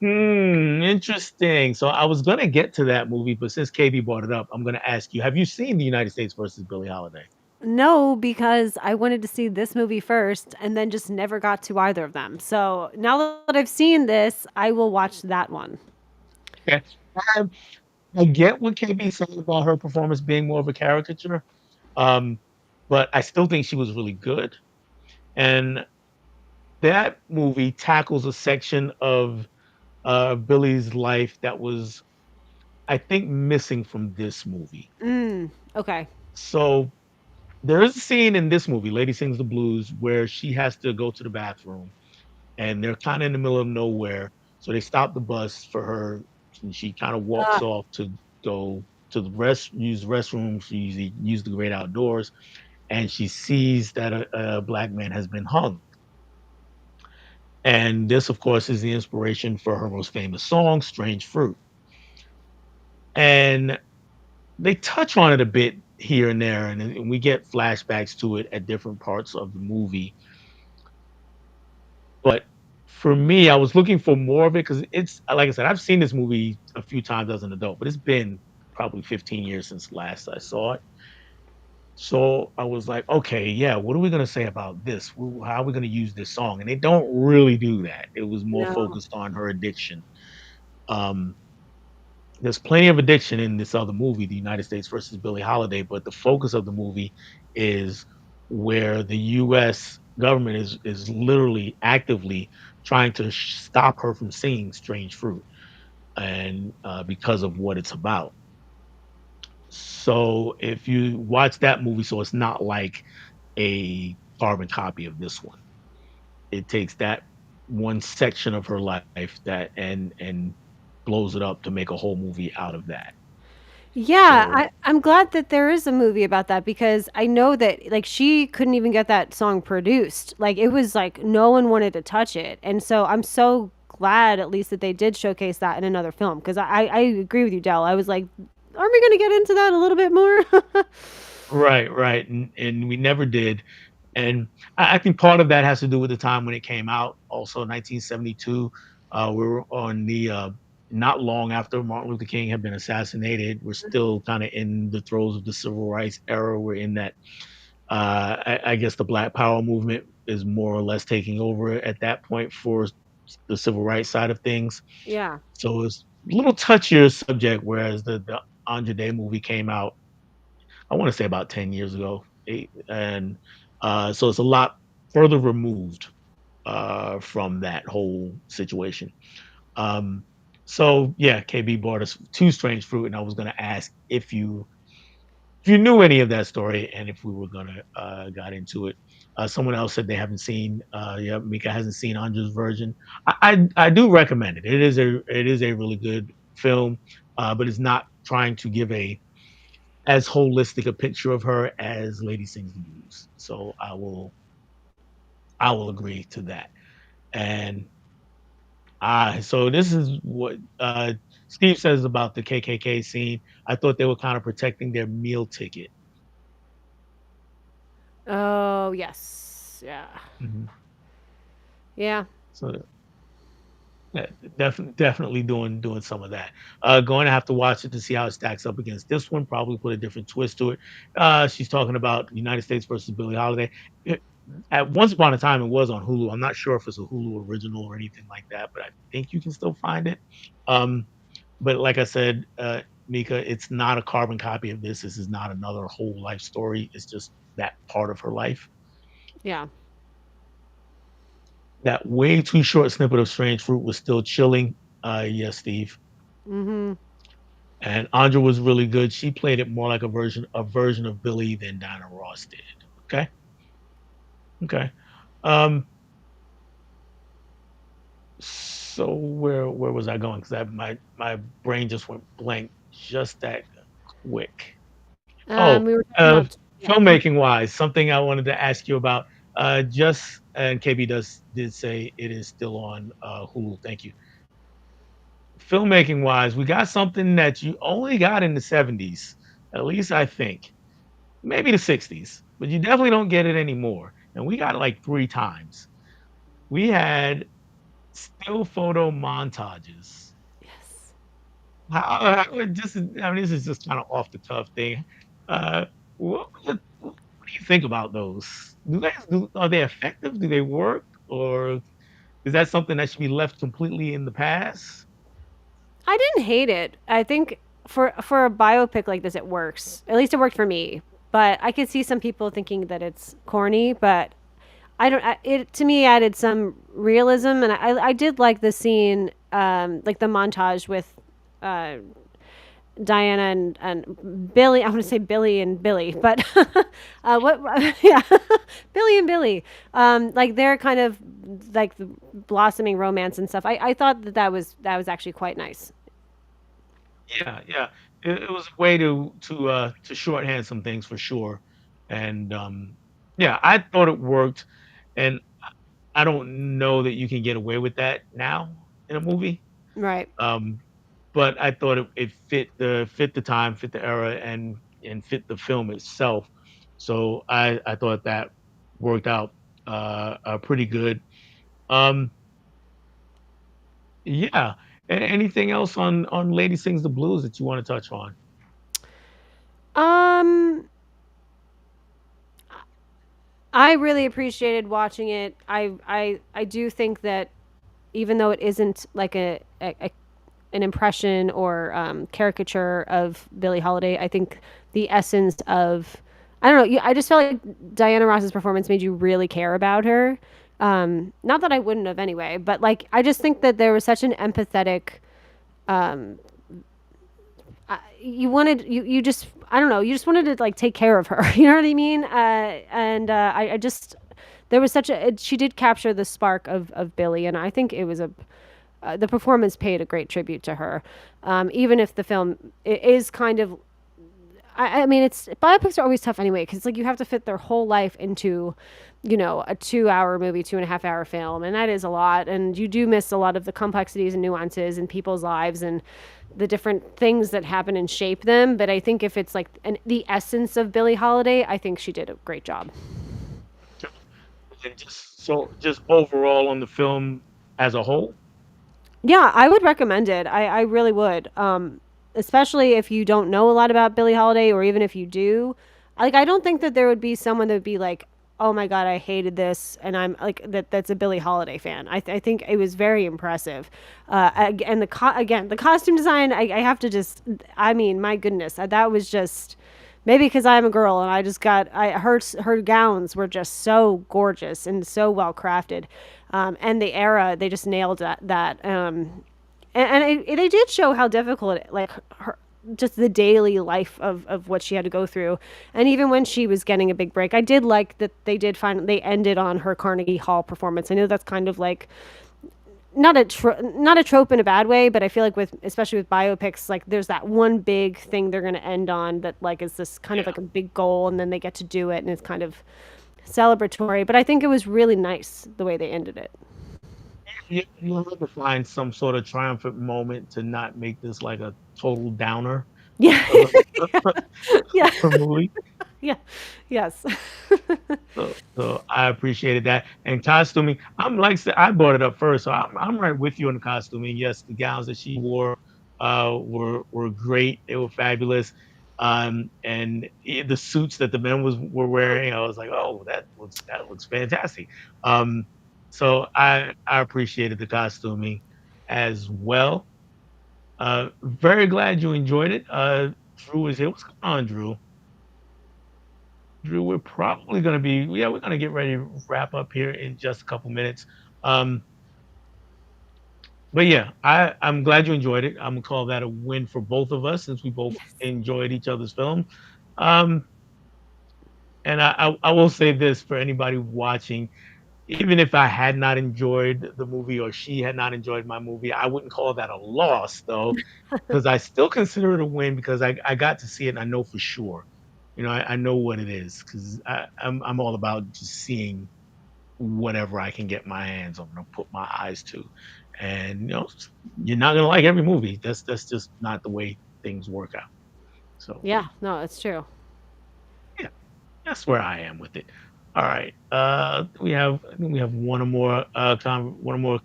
Interesting. So I was gonna get to that movie, but since KB brought it up, I'm gonna ask you: have you seen the United States versus Billie Holiday?
No, because I wanted to see this movie first and then just never got to either of them. So now that I've seen this, I will watch that one.
Okay. I, I get what KB said about her performance being more of a caricature, um, but I still think she was really good. And that movie tackles a section of Billy's life that was, I think, missing from this movie.
Okay.
So there is a scene in this movie, Lady Sings the Blues, where she has to go to the bathroom and they're kind of in the middle of nowhere. So they stop the bus for her and she kind of walks
Ah,
off to go to use the restroom. She use the great outdoors and she sees that a black man has been hung. And this, of course, is the inspiration for her most famous song, Strange Fruit. And they touch on it a bit here and there, and we get flashbacks to it at different parts of the movie. But for me, I was looking for more of it because it's like I said, I've seen this movie a few times as an adult, but it's been probably 15 years since last I saw it. So I was like, okay, yeah, what are we gonna say about this? How are we gonna use this song? And they don't really do that. It was more
No.
focused on her addiction. Um, there's plenty of addiction in this other movie, The United States versus Billie Holiday, but the focus of the movie is where the U.S. government is literally actively trying to stop her from singing "Strange Fruit," and because of what it's about. So if you watch that movie, so it's not like a carbon copy of this one. It takes that one section of her life that and blows it up to make a whole movie out of that.
Yeah,
So
I'm glad that there is a movie about that because I know that like she couldn't even get that song produced. Like it was like no one wanted to touch it. And so I'm so glad at least that they did showcase that in another film because I agree with you, Dell. I was like, aren't we gonna get into that a little bit more?
right, right, and we never did. And I think part of that has to do with the time when it came out. Also, 1972, we were on the not long after Martin Luther King had been assassinated. We're still kind of in the throes of the civil rights era. We're in that. I guess the Black Power movement is more or less taking over at that point for the civil rights side of things.
Yeah.
So it's a little touchier subject, whereas the Anja Day movie came out, I want to say about 10 years ago. And so it's a lot further removed from that whole situation. Um, so yeah, KB bought us two strange fruit, and I was going to ask if you knew any of that story and if we were gonna got into it. Someone else said they haven't seen. Yeah, Mika hasn't seen Anja's version. I do recommend it. It is a really good film, but it's not trying to give a as holistic a picture of her as Lady Sings the Blues. So I will agree to that. And so this is what Steve says about the KKK scene. I thought they were kind of protecting their meal ticket.
Oh, yes. Yeah.
Mhm.
Yeah.
So yeah, definitely doing some of that. Going to have to watch it to see how it stacks up against this one. Probably put a different twist to it. She's talking about United States versus Billie Holiday. It, at once upon a time, it was on Hulu. I'm not sure if it's a Hulu original or anything like that, but I think you can still find it. Um, but like I said, Mika, it's not a carbon copy of this. This is not another whole life story. It's just that part of her life.
Yeah.
That way too short snippet of Strange Fruit was still chilling. Yes, Steve.
Mhm.
And Andra was really good. She played it more like a version of Billy than Diana Ross did. Okay, okay. Um, so where was I going? Because my brain just went blank just that quick. Oh,
We were talking about yeah, film.
filmmaking wise, something I wanted to ask you about. Just and KB did say it is still on Hulu. Thank you. Filmmaking wise, we got something that you only got in the 70s, at least I think. Maybe the 60s, but you definitely don't get it anymore. And we got it like 3 times. We had still photo montages.
Yes.
Just, I mean, this is just kind of off the cuff thing. Uh, what do you think about those? Are they effective? Do they work? Or is that something that should be left completely in the past?
I didn't hate it. I think for a biopic like this, it works. At least it worked for me. But I could see some people thinking that it's corny. But I don't. It to me added some realism, and I did like the scene, like the montage with uh, Diana and Billy. I want to say Billy and Billy, but what? Yeah, Billy and Billy. Like they're kind of like the blossoming romance and stuff. I thought that was actually quite nice.
Yeah, yeah. It was a way to shorthand some things for sure. And yeah, I thought it worked. And I don't know that you can get away with that now in a movie.
Right.
Um, but I thought it fit the time, fit the era, and and fit the film itself. So I thought that worked out pretty good. Um, yeah. Anything else on Lady Sings the Blues that you want to touch on?
Um, I really appreciated watching it. I do think that even though it isn't like a an impression or caricature of Billie Holiday, I think the essence of I don't know. I just felt like Diana Ross's performance made you really care about her. Not that I wouldn't have anyway, but like I just think that there was such an empathetic you wanted you just I don't know you just wanted to like take care of her. You know what I mean? And I just there was such a she did capture the spark of Billy, and I think it was a the performance paid a great tribute to her. Even if the film is kind of I mean, it's biopics are always tough anyway because like you have to fit their whole life into, you know, a 2 hour movie, 2.5 hour film, and that is a lot. And you do miss a lot of the complexities and nuances in people's lives and the different things that happen and shape them. But I think if it's like the essence of Billie Holiday, I think she did a great job.
And just overall on the film as a whole.
Yeah, I would recommend it. I really would. Especially if you don't know a lot about Billie Holiday, or even if you do. Like, I don't think that there would be someone that would be like, "Oh my God, I hated this," and I'm like that. That's a Billie Holiday fan. I think it was very impressive. And again, the costume design. I have to just. I mean, my goodness, that was just. Maybe because I'm a girl and I just got her gowns were just so gorgeous and so well crafted, and the era they just nailed that. They did show how difficult like her just the daily life of what she had to go through, and even when she was getting a big break, I did like that they ended on her Carnegie Hall performance. I know that's kind of like not a trope in a bad way, but I feel like with especially with biopics, like there's that one big thing they're going to end on that like is this kind of
Yeah.
like a big goal, and then they get to do it, and it's kind of celebratory. But I think it was really nice the way they ended it.
You have to find some sort of triumphant moment to not make this like a total downer
Yeah,
of
yeah,
a movie.
yeah, yes.
So I appreciated that. And costuming, I'm like I said, I brought it up first, so I'm right with you on the costuming. Yes, the gowns that she wore were great. They were fabulous. And the suits that the men were wearing, I was like, oh, that looks fantastic. Um, so I appreciated the costuming as well. Very glad you enjoyed it. Drew is here. What's going on, Drew? Drew, we're probably going to be, yeah, we're going to get ready to wrap up here in just a couple minutes. Um, but yeah, I'm glad you enjoyed it. I'm gonna call that a win for both of us since we both
Yes.
enjoyed each other's film. Um, and I will say this for anybody watching, even if I had not enjoyed the movie or she had not enjoyed my movie, I wouldn't call that a loss though, because I still consider it a win because I got to see it and I know for sure. I know what it is because I'm all about just seeing whatever I can get my hands on or put my eyes to. And you're not gonna like every movie. That's just not the way things work out. So
Yeah, no, it's true.
yeah, that's where I am with it. All right. I think we have one or more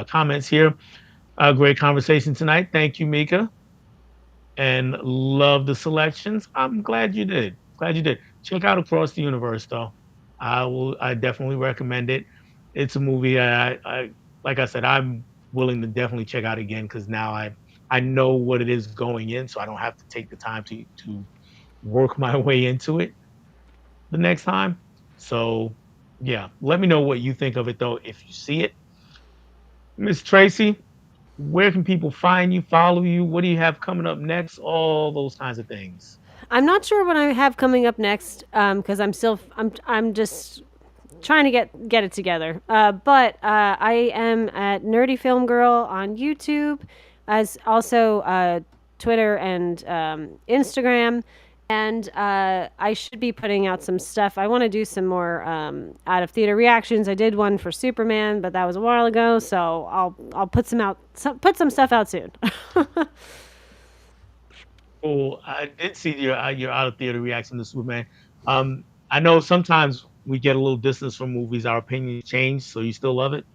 comments here. Great conversation tonight. Thank you, Mika. And love the selections. I'm glad you did. Glad you did. Check out Across the Universe, though. I definitely recommend it. It's a movie like I said, I'm willing to definitely check out again because now I know what it is going in, so I don't have to take the time to work my way into it the next time. So yeah, let me know what you think of it though if you see it. Miss Tracy, where can people find you, follow you? What do you have coming up next? All those kinds of things.
I'm not sure what I have coming up next because I'm just trying to get it together. But I am at Nerdy Film Girl on YouTube, as also Twitter and Instagram. And I should be putting out some stuff. I want to do some more out of theater reactions. I did one for Superman, but that was a while ago. So I'll put some stuff out soon.
Cool. I did see your out of theater reaction to Superman. I know sometimes we get a little distance from movies, our opinions change, so you still love it?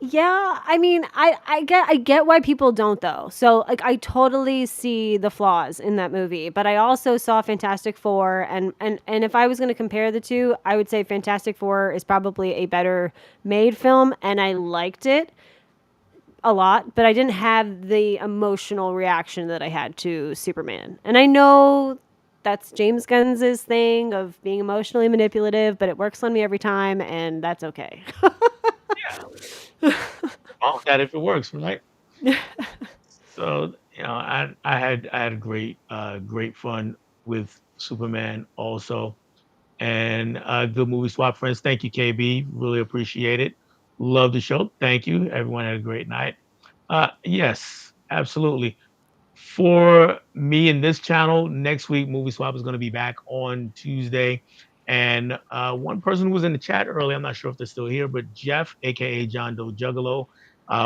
Yeah, I mean, I get why people don't though. So like I totally see the flaws in that movie, but I also saw Fantastic Four and if I was going to compare the two, I would say Fantastic Four is probably a better made film and I liked it a lot, but I didn't have the emotional reaction that I had to Superman. And I know that's James Gunn's thing of being emotionally manipulative, but it works on me every time and that's okay.
Yeah. Well, that if it works, right? So, I had great fun with Superman also. And good movie swap friends. Thank you, KB. Really appreciate it. Love the show. Thank you. Everyone had a great night. Yes, absolutely. For me and this channel, next week, Movie Swap is going to be back on Tuesday. And one person who was in the chat earlier, I'm not sure if they're still here, but Jeff, aka John Doe Juggalo,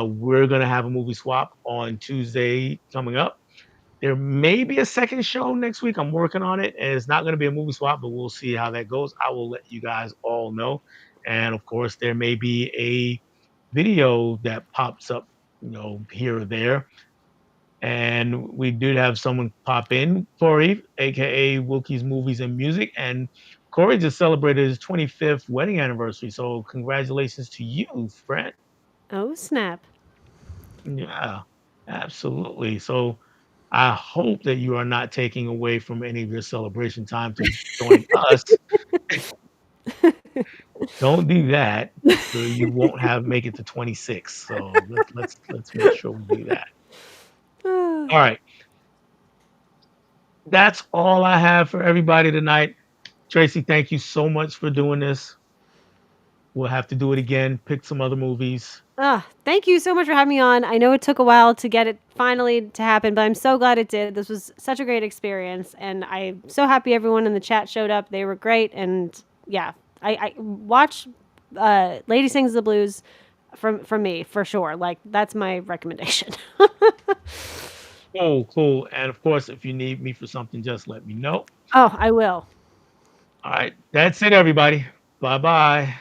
we're going to have a movie swap on Tuesday coming up. There may be a second show next week. I'm working on it, and it's not going to be a movie swap, but we'll see how that goes. I will let you guys all know. And of course, there may be a video that pops up, here or there. And we did have someone pop in, Corey, aka Wilkie's Movies and Music, and Corey just celebrated his 25th wedding anniversary. So congratulations to you, friend.
Oh, snap.
Yeah, absolutely. So I hope that you are not taking away from any of your celebration time to join us. Don't do that, so you won't have make it to 26. So let's make sure we do that. All right, that's all I have for everybody tonight. Tracy, thank you so much for doing this. We'll have to do it again. Pick some other movies.
Thank you so much for having me on. I know it took a while to get it finally to happen, but I'm so glad it did. This was such a great experience, and I'm so happy everyone in the chat showed up. They were great, and yeah, I watch Lady Sings the Blues from me for sure. Like that's my recommendation.
Cool, cool. And of course, if you need me for something, just let me know.
Oh, I will.
All right, that's it, everybody. Bye bye.